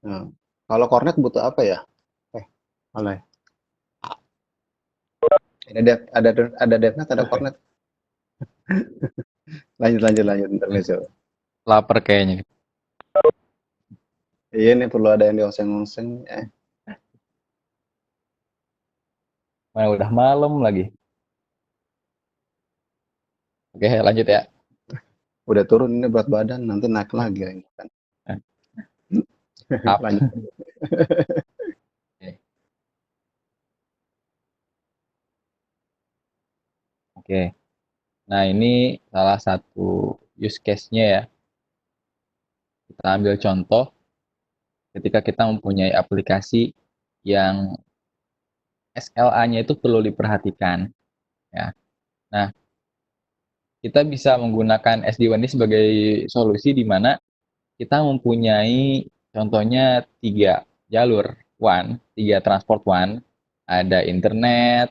Nah, kalau Cornet butuh apa ya? Oleh. Ada DevNet, ada Cornet. lanjut intermezzo. Lapar kayaknya. Iya nih perlu ada yang dioseng-oseng. Mana udah malam lagi. Oke, lanjut ya. Udah turun ini berat badan, nanti naik lagi kan. Lanjut. Oke. Nah, ini salah satu use case-nya ya. Kita ambil contoh ketika kita mempunyai aplikasi yang SLA-nya itu perlu diperhatikan ya. Nah, kita bisa menggunakan SD-WAN ini sebagai solusi di mana kita mempunyai contohnya 3 jalur WAN, 3 transport WAN, ada internet,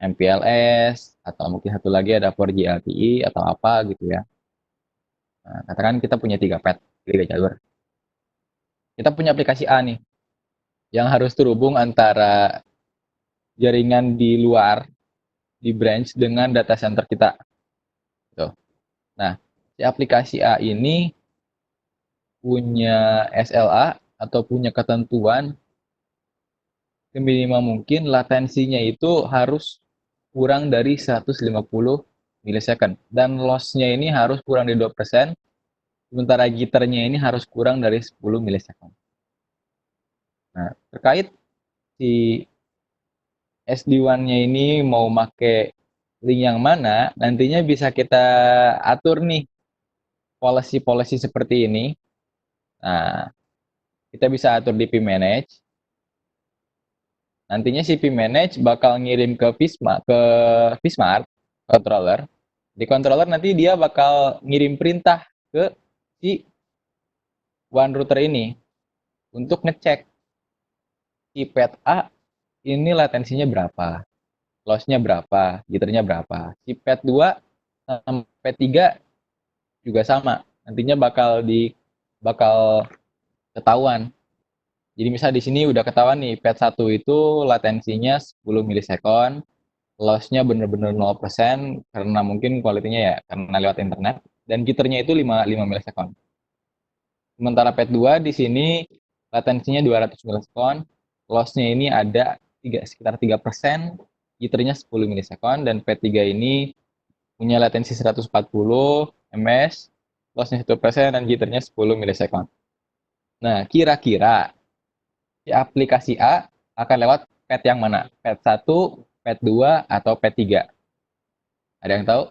MPLS, atau mungkin satu lagi ada 4G LTE atau apa gitu ya. Nah, katakan kita punya 3 pet, 3 jalur. Kita punya aplikasi A nih, yang harus terhubung antara jaringan di luar, di branch dengan data center kita. Gitu. Nah, si aplikasi A ini punya SLA atau punya ketentuan seminimal mungkin latensinya itu harus kurang dari 150 millisecond dan loss-nya ini harus kurang dari 2%, sementara jitternya ini harus kurang dari 10 millisecond. Nah, terkait si SD-WAN-nya ini mau make link yang mana, nantinya bisa kita atur nih policy-policy seperti ini. Nah, kita bisa atur di Manage. Nantinya si Manage bakal ngirim ke Vsmart controller. Di controller nanti dia bakal ngirim perintah ke si WAN router ini untuk ngecek si pet A ini latensinya berapa, lossnya berapa, jitternya berapa. Si pet 2 sama pet 3 juga sama. Nantinya bakal ketahuan. Jadi misal di sini udah ketahuan nih pet 1 itu latensinya 10 milisekund, loss-nya bener-bener 0% karena mungkin kualitinya ya karena lewat internet dan jitternya itu 5 milisekund. Sementara pet 2 di sini latensinya 200 milisekund, loss-nya ini ada sekitar 3%, jitternya 10 milisekund dan pet 3 ini punya latensi 140 ms, loss-nya 1% dan jitternya 10 milisekund. Nah, kira-kira si aplikasi A akan lewat pet yang mana? Pet 1, pet 2, atau pet 3? Ada yang tahu?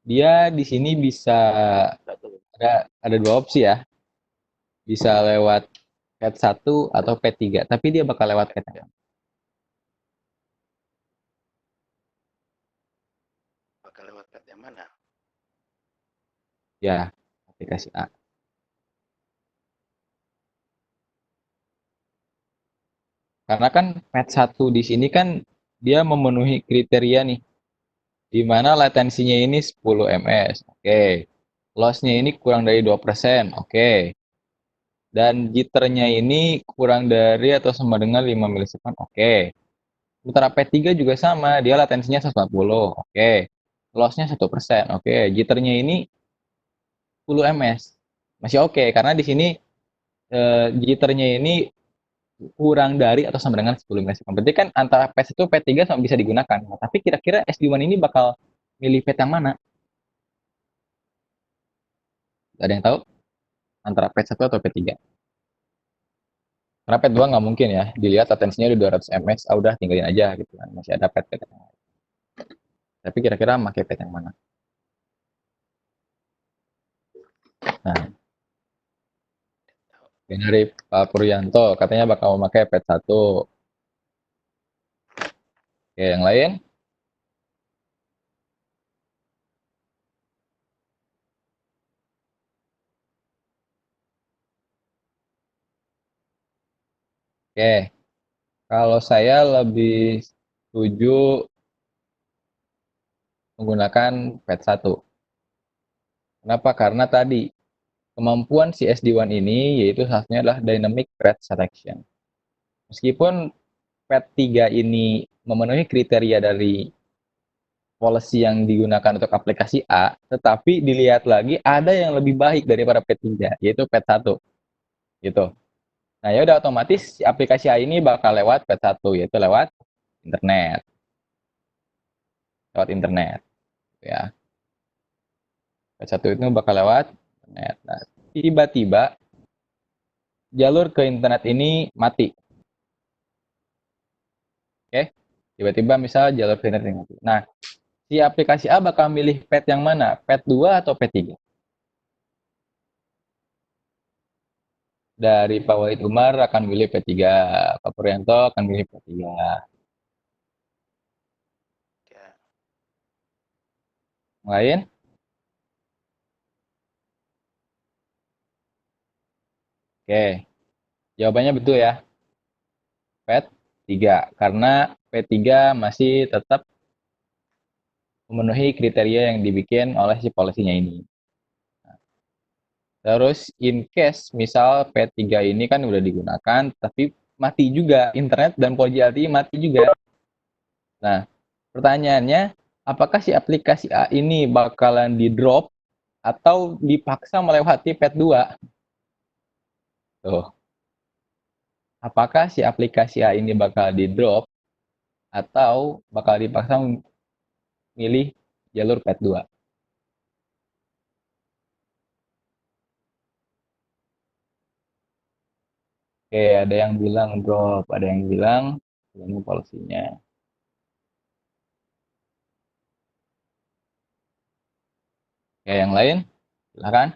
Dia di sini bisa ada dua opsi ya. Bisa lewat pet 1 atau pet 3, tapi dia bakal lewat pet yang Bakal lewat pet yang mana? ya, aplikasi A. Karena kan pet 1 di sini kan dia memenuhi kriteria nih, di mana latensinya ini 10 ms. Oke. Lossnya ini kurang dari 2%. Oke. Dan jitternya ini kurang dari atau sama dengan 5 milisekund. Oke. Sementara P3 juga sama, dia latensinya 140. Oke. Lossnya 1%. Oke. Jitternya ini 10 ms. Masih oke, karena di sini jitternya ini kurang dari atau sama dengan 10 milisekund. Berarti kan antara PS1 P3 sama bisa digunakan. Nah, tapi kira-kira SD1 ini bakal milih pet yang mana? Ada yang tahu? Antara pet 1 atau P3? Karena pet 2 nggak mungkin ya. Dilihat latensinya di 200 ms, udah tinggalin aja gitu kan. Masih ada pet-pet yang lain. Tapi kira-kira pakai pet yang mana? Nah, dari Pak Puryanto katanya bakal memakai pet 1. Oke, yang lain? Oke, kalau saya lebih setuju menggunakan pet 1. Kenapa? Karena tadi kemampuan si SD1 ini yaitu salah satunya adalah dynamic thread selection. Meskipun pet 3 ini memenuhi kriteria dari policy yang digunakan untuk aplikasi A, tetapi dilihat lagi ada yang lebih baik daripada pet 3, yaitu pet 1. Gitu. Nah, ya udah otomatis si aplikasi A ini bakal lewat pet 1, yaitu lewat internet. Lewat internet, ya. Pet 1 itu bakal lewat internet. Nah, tiba-tiba jalur ke internet ini mati. Oke? Tiba-tiba misal jalur ke internet ini mati. Nah, si aplikasi A bakal milih pet yang mana? Pet 2 atau pet 3? Dari Pak Wahid Umar akan milih P3, Pak Puryanto akan milih P3. Ya. Yang lain? Oke, jawabannya betul ya. P3, karena P3 masih tetap memenuhi kriteria yang dibikin oleh si polisinya ini. Terus in case misal P3 ini kan udah digunakan, tapi mati juga internet dan 4G LTE mati juga. Nah, pertanyaannya, apakah si aplikasi A ini bakalan di drop atau dipaksa melewati pet 2? Tuh. Apakah si aplikasi A ini bakal di drop atau bakal dipaksa milih jalur pet 2? Oke, ada yang bilang drop, ada yang bilang ini polisinya. Oke, yang lain? Silakan.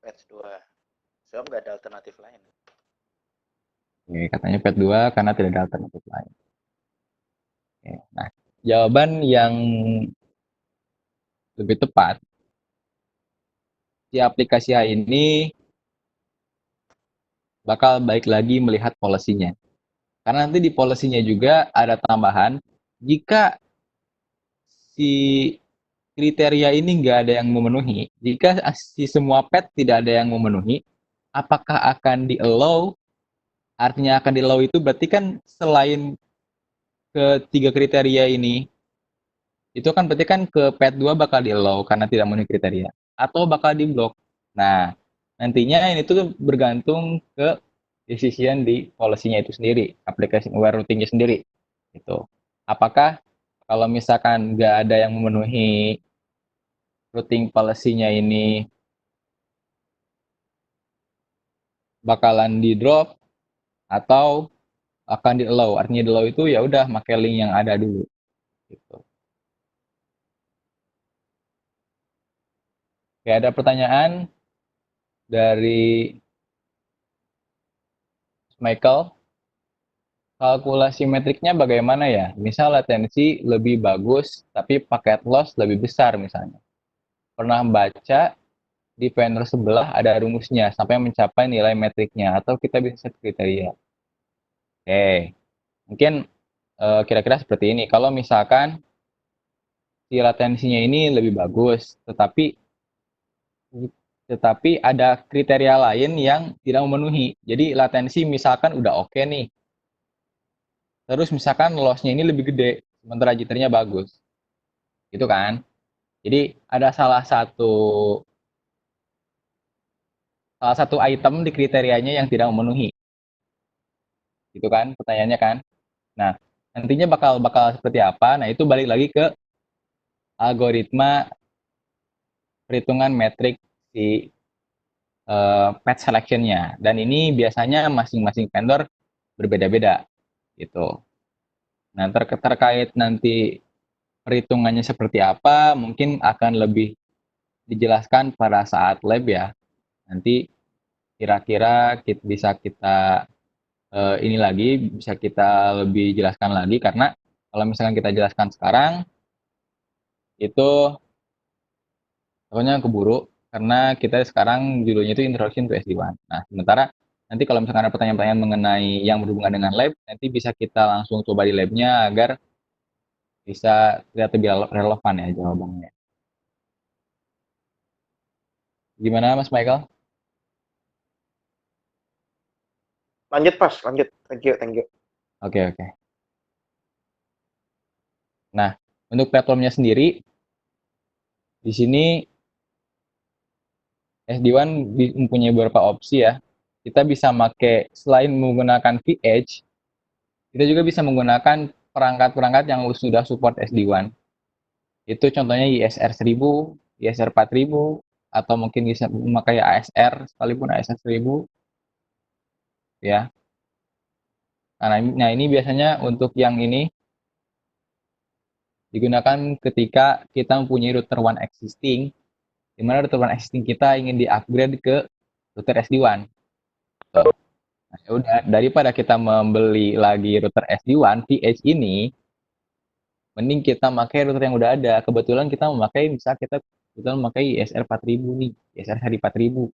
Pet 2. Sebab nggak ada alternatif lain. Oke, katanya pet 2 karena tidak ada alternatif lain. Oke, nah, jawaban yang lebih tepat, si aplikasi A ini bakal baik lagi melihat polisinya. Karena nanti di polisinya juga ada tambahan, jika si kriteria ini nggak ada yang memenuhi, jika si semua pet tidak ada yang memenuhi, apakah akan di-allow? Artinya akan di-allow itu berarti kan selain ketiga kriteria ini, itu kan berarti kan ke pet 2 bakal di-allow karena tidak memenuhi kriteria. Atau bakal di-block. Nah, nantinya ini tuh bergantung ke decision di policy-nya itu sendiri, aplikasi aware routing-nya sendiri. Gitu. apakah kalau misalkan nggak ada yang memenuhi routing policy-nya ini bakalan di drop atau akan di allow. Artinya di allow itu ya udah pakai link yang ada dulu gitu. Oke, ada pertanyaan dari Michael. Kalkulasi metriknya bagaimana ya? Misal latensi lebih bagus, tapi paket loss lebih besar misalnya. Pernah baca di vendor sebelah ada rumusnya sampai mencapai nilai metriknya, atau kita bisa set kriteria. Oke, mungkin kira-kira seperti ini. Kalau misalkan si latensinya ini lebih bagus, tetapi ada kriteria lain yang tidak memenuhi. Jadi latensi misalkan udah oke nih, terus misalkan loss-nya ini lebih gede, sementara jitter-nya bagus, gitu kan? Jadi ada salah satu item di kriterianya yang tidak memenuhi, gitu kan? Pertanyaannya kan. Nah, nantinya bakal bakal seperti apa? Nah, itu balik lagi ke algoritma perhitungan metrik si patch selection-nya. Dan ini biasanya masing-masing vendor berbeda-beda, gitu. Nah, terkait nanti perhitungannya seperti apa, mungkin akan lebih dijelaskan pada saat lab ya. Nanti kira-kira bisa kita ini lagi, bisa kita lebih jelaskan lagi, karena kalau misalkan kita jelaskan sekarang, itu takutnya keburu, karena kita sekarang judulnya itu Introduction to SD1. Nah, sementara nanti kalau misalkan ada pertanyaan-pertanyaan mengenai yang berhubungan dengan lab, nanti bisa kita langsung coba di labnya agar bisa terlihat lebih relevan ya jawabannya. Gimana Mas Michael? Lanjut Pas, lanjut. Thank you, thank you. Oke, oke. Nah, untuk platformnya sendiri, di sini SD1 mempunyai beberapa opsi ya. Kita bisa pakai, selain menggunakan VH, kita juga bisa menggunakan perangkat-perangkat yang sudah support SD1. Itu contohnya ISR 1000, ISR 4000, atau mungkin bisa memakai ASR, sekalipun ASR 1000, ya. Nah, ini biasanya untuk yang ini digunakan ketika kita mempunyai router one existing, di mana router one existing kita ingin di-upgrade ke router SD1. Nah, ya udah, daripada kita membeli lagi router SD1 VH ini, mending kita pakai router yang udah ada. Kebetulan kita memakai, misal kita kebetulan memakai ISR 4000 nih, ISR seri 4000.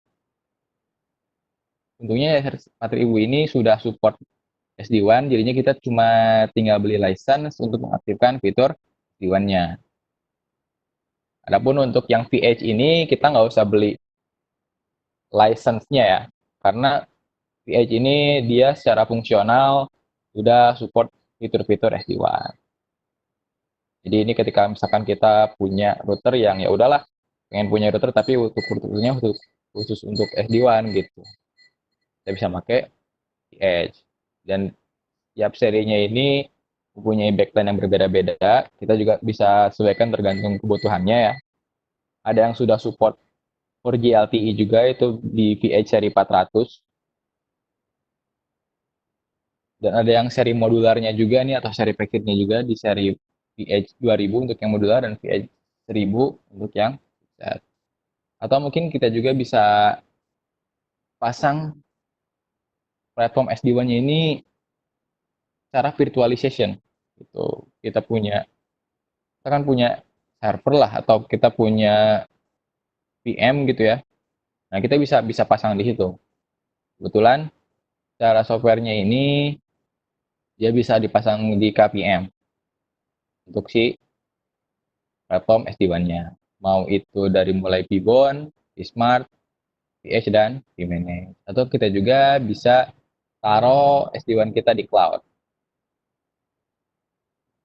Untungnya ISR 4000 ini sudah support SD1, jadinya kita cuma tinggal beli license untuk mengaktifkan fitur SD1-nya. Adapun untuk yang VH ini, kita nggak usah beli license-nya ya, karena VH ini dia secara fungsional sudah support fitur-fitur SD1. Jadi ini ketika misalkan kita punya router yang ya udahlah, pengen punya router tapi untuk routernya khusus untuk SD1 gitu, kita bisa pakai VH. Dan tiap serinya ini mempunyai backline yang berbeda-beda, kita juga bisa sesuaikan tergantung kebutuhannya ya. Ada yang sudah support 4G LTE juga, itu di VH seri 400. Dan ada yang seri modularnya juga nih, atau seri packetnya juga di seri VH 2000 untuk yang modular dan VH 1000 untuk yang set. Atau mungkin kita juga bisa pasang platform SD1-nya ini secara virtualization. Gitu. Kita kan punya server lah, atau kita punya VM gitu ya. Nah, kita bisa pasang di situ. Kebetulan cara softwarenya ini dia bisa dipasang di KVM untuk si platform SD1-nya. Mau itu dari mulai Vbond, Vsmart, VH, dan Vmanage. Atau kita juga bisa taruh SD1 kita di cloud.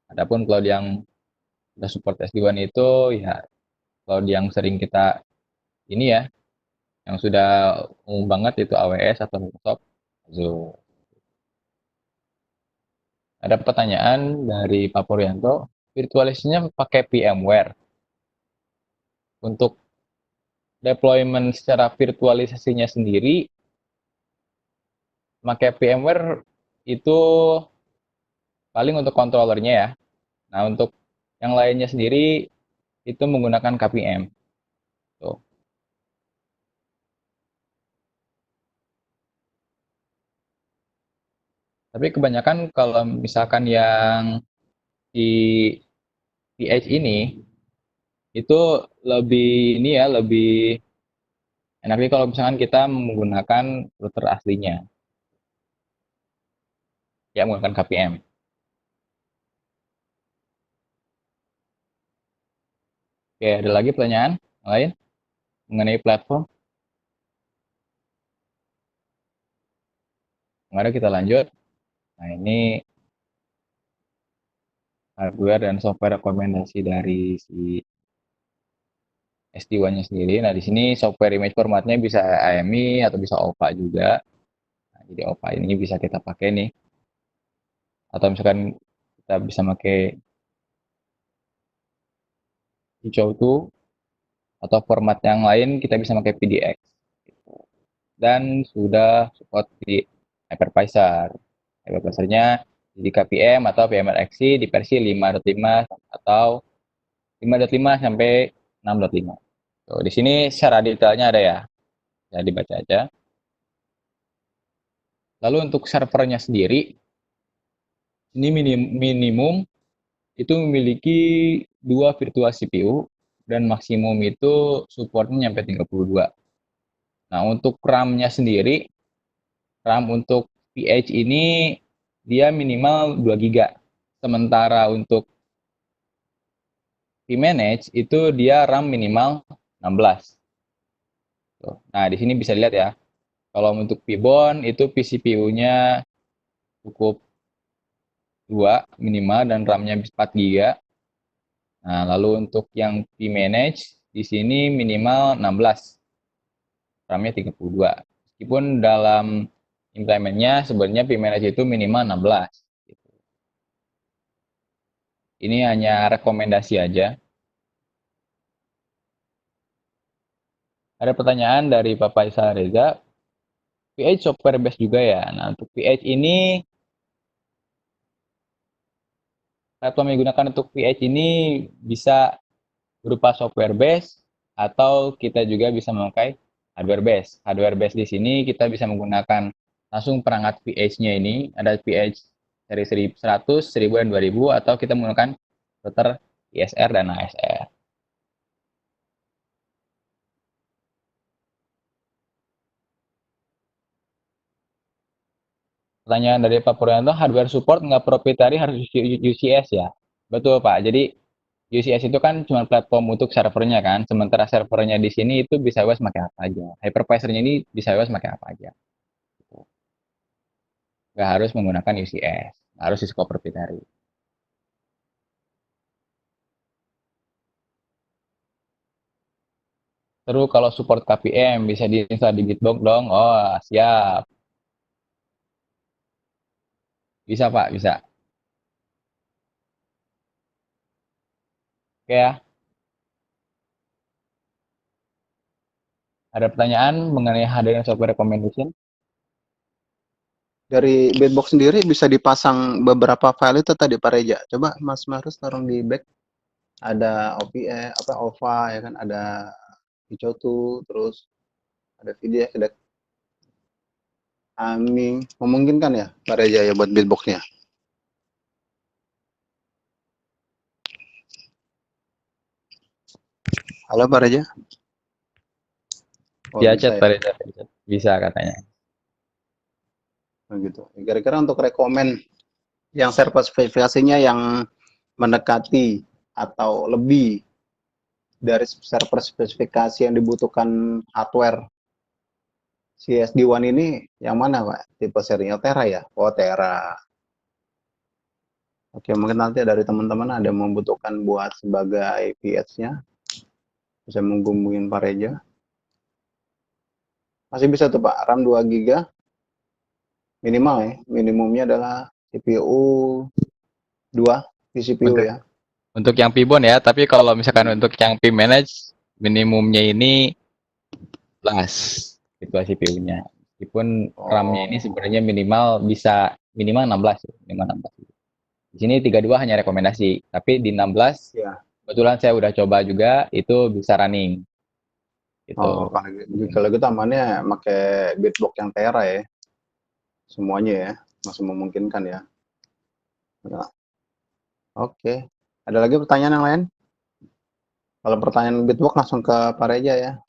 Adapun cloud yang sudah support SD1 itu ya cloud yang sering kita ini ya, yang sudah umum banget itu AWS atau Microsoft Azure. Ada pertanyaan dari Pak Puryanto, virtualisasinya pakai VMware. Untuk deployment secara virtualisasinya sendiri, pakai VMware itu paling untuk controllernya ya. Nah, untuk yang lainnya sendiri itu menggunakan KVM. Tuh. Tapi kebanyakan kalau misalkan yang di PH ini itu lebih ini ya, lebih enaknya kalau misalkan kita menggunakan router aslinya, ya menggunakan KVM. Oke, ada lagi pertanyaan lain mengenai platform? Mari kita lanjut. Nah, ini hardware dan software rekomendasi dari si SD-WAN-nya sendiri. Nah, di sini software image formatnya bisa AMI atau bisa OPA juga. Nah, jadi OPA ini bisa kita pakai nih. Atau misalkan kita bisa pakai HEV2 atau format yang lain kita bisa pakai PDX. Dan sudah support di hypervisor. Hypervisornya di KVM atau VMware-XC di versi 5.5 atau 5.5 sampai 6.5. Tuh, di sini secara detailnya ada ya. Ya dibaca aja. Lalu untuk servernya sendiri, ini minimum itu memiliki 2 virtual CPU dan maksimum itu supportnya sampai 32. Nah, untuk RAM-nya sendiri, RAM untuk PH ini dia minimal 2 GB. Sementara untuk vManage itu dia RAM minimal 16. Nah, di sini bisa lihat ya. Kalau untuk vBond itu vCPU-nya cukup 2 minimal dan RAM-nya 4 GB. Nah, lalu untuk yang vManage di sini minimal 16. RAM-nya 32. Meskipun dalam implementnya sebenarnya vManage itu minimal 16. Ini hanya rekomendasi aja. Ada pertanyaan dari Bapak Isa Reza, PH software base juga ya. Nah, untuk PH ini platform yang digunakan untuk PH ini bisa berupa software base atau kita juga bisa memakai hardware base. Hardware base di sini kita bisa menggunakan langsung perangkat PH-nya ini, ada PH seri 1100, 1000 dan 2000 atau kita menggunakan router ISR dan ASR. Pertanyaan dari Pak Puryanto, hardware support nggak proprietary harus UCS ya? Betul Pak, jadi UCS itu kan cuma platform untuk servernya kan, sementara servernya di sini itu bisa bebas pakai apa aja. Hypervisornya ini bisa bebas pakai apa aja. Nggak harus menggunakan UCS, harus Cisco proprietary. Terus kalau support KVM bisa diinstal di Bitbox dong? Oh siap, bisa Pak, bisa. Oke ya, ada pertanyaan mengenai hardware dan software recommendation? Dari Bedbox sendiri bisa dipasang beberapa file itu tadi Pak Reja. Coba Mas Marus taruh di back. Ada OVA, OVA ya kan, ada HEV2, terus ada video, ada AMI. Memungkinkan ya Pak Reja ya buat Bedbox-nya. Halo Pak Reja. Oh, Ya, bisa chat ya. Pak Reza. Bisa katanya. Begitu. Kira-kira untuk rekomen yang spesifikasinya yang mendekati atau lebih dari server spesifikasi yang dibutuhkan hardware si SD-WAN ini yang mana Pak? Tipe serinya Tera ya? Oh Tera. Oke, mungkin nanti dari teman-teman ada yang membutuhkan buat sebagai PH-nya. Bisa menghubungin Pak Reja. Masih bisa tuh Pak, RAM 2 GB. Minimal ya. Minimumnya adalah CPU 2 vCPU Untuk ya. untuk yang Pibon ya, tapi kalau misalkan untuk yang P manage minimumnya ini 11 itu CPU-nya. Meskipun RAM-nya ini sebenarnya bisa minimal 16 ya, minimal 16. Di sini 32 hanya rekomendasi, tapi di 16 Ya. kebetulan saya udah coba juga itu bisa running Oh, gitu. kalau gitu amannya pakai bitbox yang Tera ya. Semuanya ya, masih memungkinkan ya. Ya, oke. Ada lagi pertanyaan yang lain? Kalau pertanyaan bitbox langsung ke Pak Reja ya.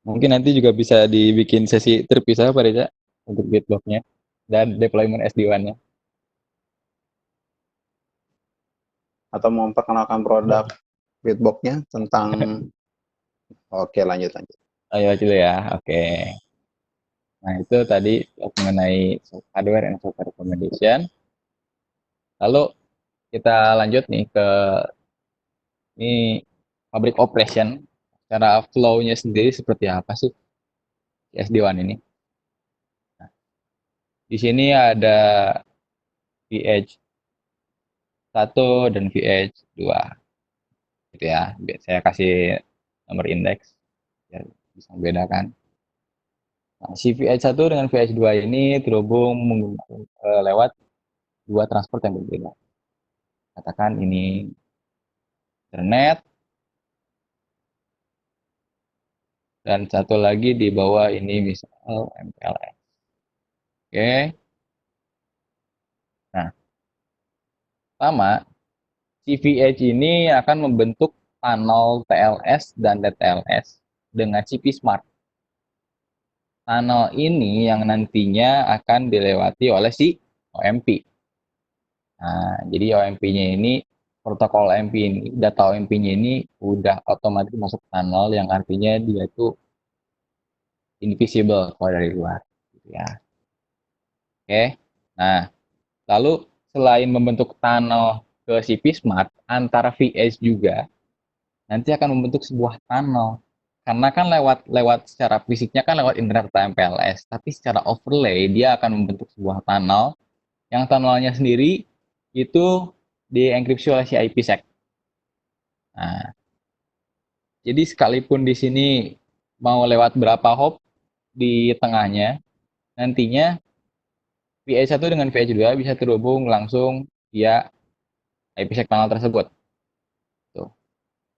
Mungkin nanti juga bisa dibikin sesi terpisah Pak Reza untuk bitbox-nya dan deployment SD-WAN-nya. Atau mau memperkenalkan produk bitbox-nya tentang oke, lanjut. Ayo dulu ya, oke. Nah itu tadi mengenai hardware and software recommendation. Lalu kita lanjut nih ke ini pabrik operation. Cara flow-nya sendiri seperti apa sih SD-WAN ini? Nah, di sini ada VH1 dan VH2 gitu ya. Saya kasih nomor indeks biar bisa membedakan. Nah, si VH1 dengan VH2 ini terhubung lewat dua transport yang berbeda. Katakan ini internet dan satu lagi di bawah ini misal MPLS. Oke. Nah, pertama si VH ini akan membentuk tunnel TLS dan DTLS dengan chip smart. Tunnel ini yang nantinya akan dilewati oleh si OMP. Nah, jadi OMP-nya ini protokol OMP ini, data OMP-nya ini udah otomatis masuk tunnel yang artinya dia itu invisible kalau dari luar, gitu ya. Oke. Nah, lalu selain membentuk tunnel ke CP Smart antara VH juga nanti akan membentuk sebuah tunnel. Karena kan lewat secara fisiknya kan lewat internet atau MPLS, tapi secara overlay dia akan membentuk sebuah tunnel yang tunnelnya sendiri itu dienkripsi oleh si IPsec. Nah, jadi sekalipun di sini mau lewat berapa hop di tengahnya, nantinya VH1 dengan VH2 bisa terhubung langsung via IPsec tunnel tersebut. Tuh.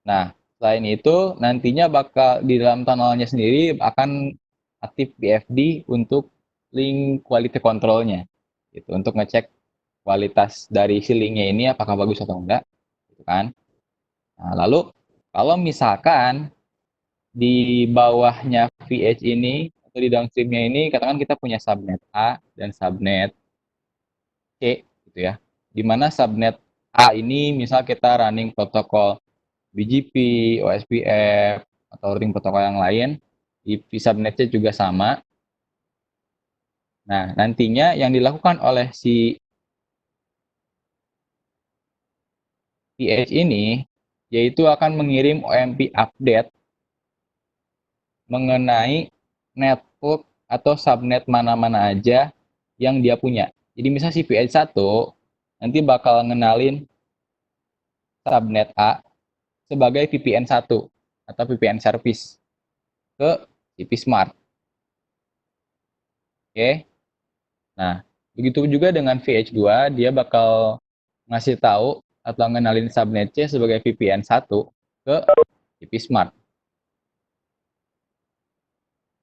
Nah, selain itu nantinya bakal di dalam tunnelnya sendiri akan aktif BFD untuk link quality controlnya, gitu, untuk ngecek kualitas dari si linknya ini apakah bagus atau enggak, gitu kan. Nah, lalu kalau misalkan di bawahnya VH ini atau di downstreamnya ini katakan kita punya subnet A dan subnet C gitu ya. Di mana subnet A ini misal kita running protokol BGP, OSPF atau routing protokol yang lain, di subnet C juga sama. Nah, nantinya yang dilakukan oleh si VH ini yaitu akan mengirim OMP update mengenai network atau subnet mana-mana aja yang dia punya. Jadi misal si VH1 nanti bakal ngenalin subnet A sebagai VPN1 atau VPN service ke IP Smart. Oke. Nah, begitu juga dengan VH2 dia bakal ngasih tahu atau ngenalin subnet C sebagai VPN1 ke IP Smart.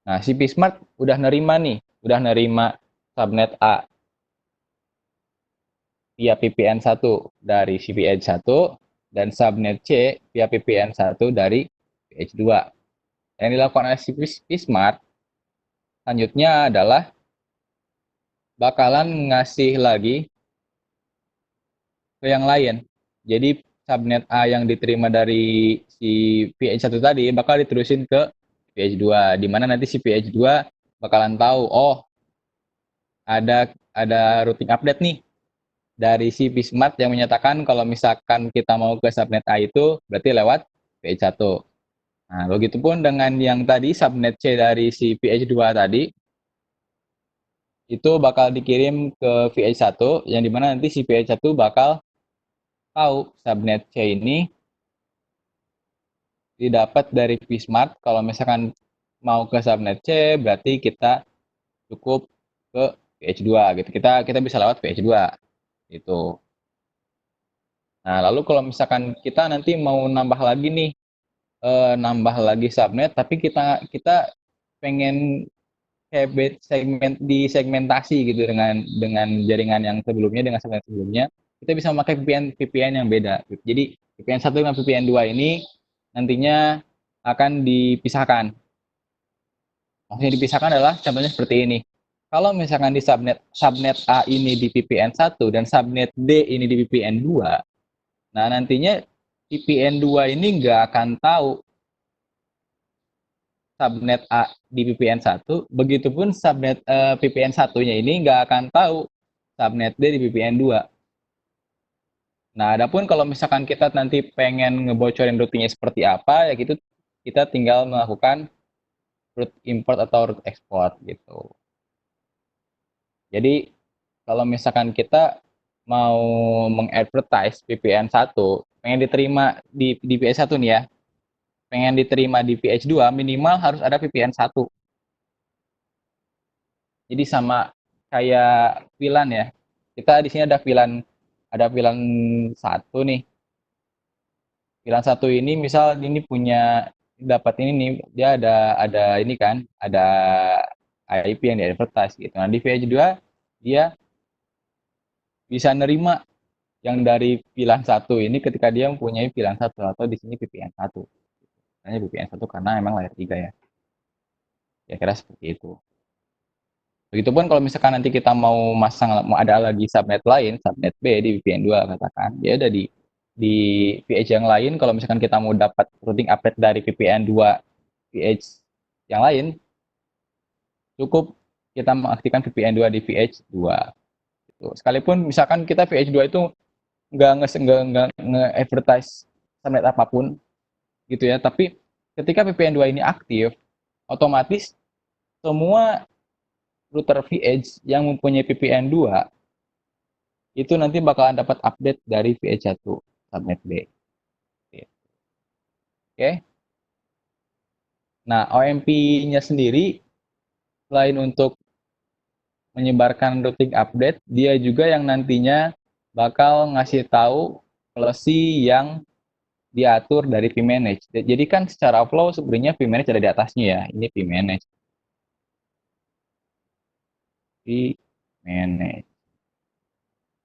Nah, si IP Smart udah nerima subnet A via VPN1 dari si VH1 dan subnet C via VPN1 dari VH2. Yang dilakukan oleh si Smart selanjutnya adalah bakalan ngasih lagi ke yang lain. Jadi subnet A yang diterima dari si VH1 tadi bakal diterusin ke VH2, di mana nanti si VH2 bakalan tahu, oh ada routing update nih dari si Smart yang menyatakan kalau misalkan kita mau ke subnet A itu berarti lewat VH1. Nah, begitupun dengan yang tadi subnet C dari si VH2 tadi itu bakal dikirim ke VH1 yang dimana nanti si VH1 bakal tahu subnet C ini didapat dari Vsmart. Kalau misalkan mau ke subnet C berarti kita cukup ke VH2 gitu. Kita bisa lewat VH2 gitu. Nah, lalu kalau misalkan kita nanti mau nambah lagi nih, nambah lagi subnet tapi kita kita pengen kayak segmentasi gitu dengan jaringan yang sebelumnya dengan subnet sebelumnya, kita bisa memakai VPN yang beda. Jadi VPN 1 dengan VPN 2 ini nantinya akan dipisahkan. Maksudnya dipisahkan adalah contohnya seperti ini. Kalau misalkan di subnet A ini di VPN 1 dan subnet D ini di VPN 2, nah nantinya VPN 2 ini nggak akan tahu subnet A di VPN 1, begitupun subnet VPN 1-nya ini nggak akan tahu subnet D di VPN 2. Nah, adapun kalau misalkan kita nanti pengen ngebocorin routingnya seperti apa, ya gitu kita tinggal melakukan route import atau route export gitu. Jadi kalau misalkan kita mau mengadvertise VPN 1, pengen diterima di VPN 1 nih ya, pengen diterima di VH2 minimal harus ada VPN 1. Jadi sama kayak VLAN ya. Kita di sini ada VLAN 1 nih. VLAN 1 ini misal ini punya dapat ini nih, dia ada ini kan, ada IP yang di-advertise gitu. Nah, di VH2 dia bisa nerima yang dari VLAN 1 ini ketika dia mempunyai VLAN 1 atau di sini VPN 1. Hanya VPN 1 karena memang layer 3 ya. Kira-kira seperti itu. Begitupun kalau misalkan nanti kita mau ada lagi subnet lain, subnet B di VPN 2 katakan, ya ada di VH yang lain, kalau misalkan kita mau dapat routing update dari VPN 2 VH yang lain, cukup kita mengaktifkan VPN 2 di VH 2. Gitu. Sekalipun misalkan kita VH 2 itu nggak nge-advertise subnet apapun gitu ya, tapi ketika VPN 2 ini aktif, otomatis semua router VH yang mempunyai VPN 2 itu nanti bakalan dapat update dari VH1 subnet B. Oke. Nah, OMP-nya sendiri selain untuk menyebarkan routing update, dia juga yang nantinya bakal ngasih tahu policy yang diatur dari vManage. Jadi kan secara flow sebenarnya vManage ada di atasnya ya. Ini vManage. vManage.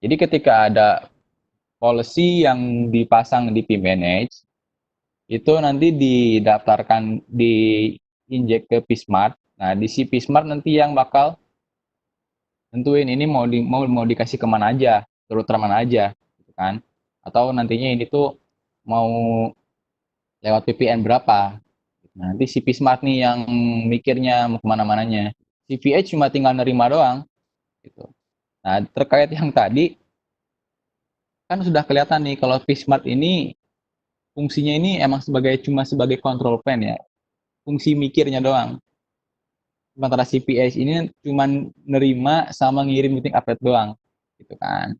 Jadi ketika ada policy yang dipasang di vManage, itu nanti didaftarkan, diinjek ke Vsmart. Nah, di si Vsmart nanti yang bakal tentuin ini mau dikasih kemana aja, ke router mana aja, gitu kan? Atau nantinya ini tuh mau lewat VPN berapa? Nah, nanti si Vsmart nih yang mikirnya mau kemana-mananya. Si VH cuma tinggal nerima doang, gitu. Nah, terkait yang tadi, kan sudah kelihatan nih kalau Vsmart ini fungsinya ini emang cuma sebagai control plane ya, fungsi mikirnya doang. Sementara CPS ini cuma nerima sama ngirim routing update doang, gitu kan.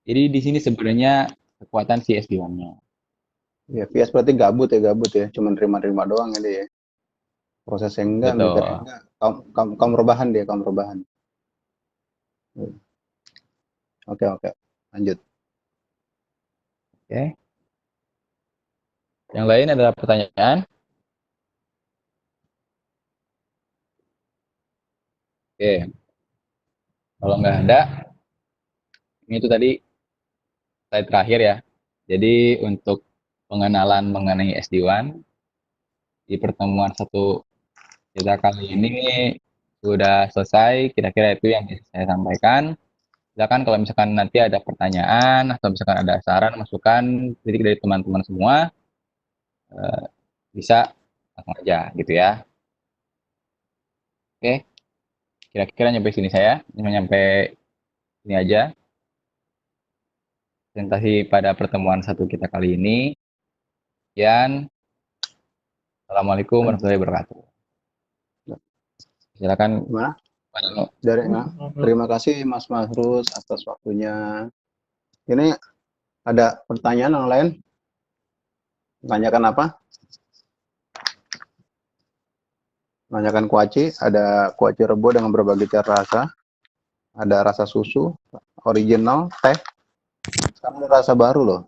Jadi di sini sebenarnya kekuatan si SD-WAN-nya. Ya, VS berarti gabut ya, cuma nerima-nerima doang ya dia. Prosesnya enggak, Betul. mikirnya enggak. Kaum rebahan dia, kaum rebahan. Oke, lanjut. Oke. Yang lain adalah pertanyaan. Oke. Kalau nggak ada, ini itu tadi slide terakhir ya. Jadi untuk pengenalan mengenai SD-WAN di pertemuan satu kita kali ini sudah selesai. Kira-kira itu yang bisa saya sampaikan. Silakan kalau misalkan nanti ada pertanyaan atau misalkan ada saran, masukan, kritik dari teman-teman semua, bisa langsung aja gitu ya. Oke, kira-kira nyampe sini saya, nyampe sini aja presentasi pada pertemuan satu kita kali ini. Sekian. Assalamualaikum warahmatullahi wabarakatuh. Silakan Gimana? Pak Danu. Dari terima kasih Mas Mahrus atas waktunya. Ini ada pertanyaan yang lain? Tanyakan apa? Tanyakan kuaci. Ada kuaci rebo dengan berbagai rasa. Ada rasa susu, original, teh. Sekarang ada rasa baru loh.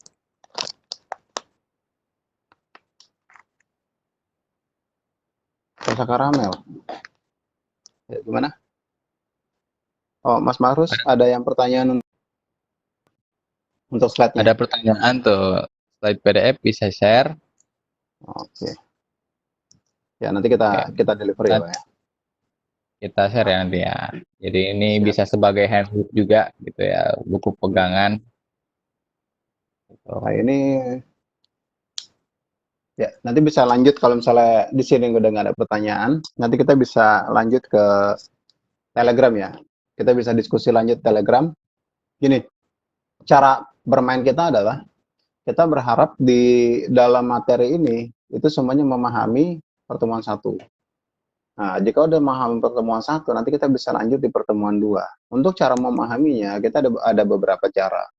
Rasa karamel. Ya, gimana? Oh, Mas Mahrus, ada yang pertanyaan untuk slide-nya? Ada pertanyaan tuh, slide PDF bisa share. Oke. Ya, nanti kita deliver ya, Pak ya. Kita share ya nanti ya. Jadi ini bisa sebagai handbook juga gitu ya, buku pegangan. Gitu. Nah, ini ya nanti bisa lanjut kalau misalnya di sini udah nggak ada pertanyaan, nanti kita bisa lanjut ke Telegram ya. Kita bisa diskusi lanjut Telegram. Gini, cara bermain kita adalah kita berharap di dalam materi ini itu semuanya memahami pertemuan satu. Nah, jika udah memahami pertemuan satu, nanti kita bisa lanjut di pertemuan dua. Untuk cara memahaminya, kita ada beberapa cara,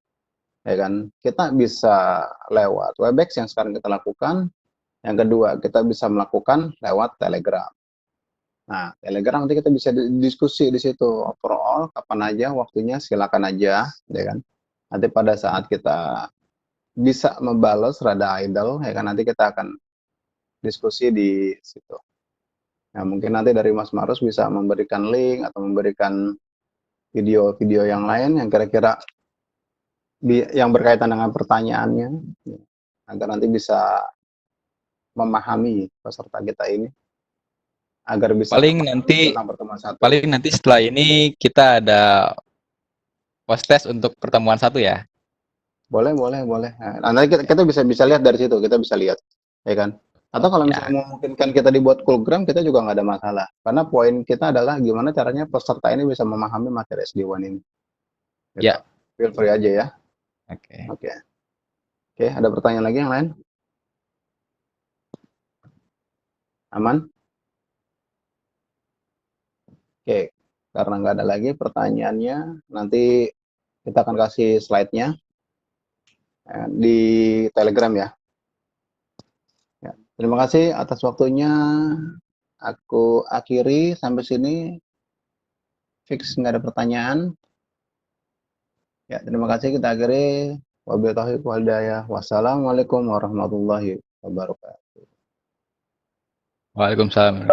ya kan? Kita bisa lewat Webex yang sekarang kita lakukan. Yang kedua, kita bisa melakukan lewat Telegram. Nah, Telegram nanti kita bisa diskusi di situ. Overall, kapan aja waktunya, silakan aja, ya kan? Nanti pada saat kita bisa membalas rada idle, ya kan? Nanti kita akan diskusi di situ. Nah, mungkin nanti dari Mas Marus bisa memberikan link atau memberikan video-video yang lain yang kira-kira yang berkaitan dengan pertanyaannya, ya, agar nanti bisa memahami peserta kita ini agar bisa Paling memahami nanti tentang pertemuan satu. setelah ini kita ada post test untuk pertemuan satu ya. Boleh. Nah, nanti kita bisa lihat dari situ, kita bisa lihat, ya kan? Atau kalau misalnya memungkinkan kita dibuat Coolgram, kita juga nggak ada masalah. Karena poin kita adalah gimana caranya peserta ini bisa memahami materi SD1 ini. Gitu. Ya. Feel free aja ya. Oke. Oke, ada pertanyaan lagi yang lain? Aman? Oke, karena nggak ada lagi pertanyaannya, nanti kita akan kasih slide-nya di Telegram ya. Terima kasih atas waktunya. Aku akhiri sampai sini. Fix nggak ada pertanyaan. Ya, terima kasih, kita akhiri. Wabillahi taufiq wal hidayah. Wassalamualaikum warahmatullahi wabarakatuh. Waalaikumsalam.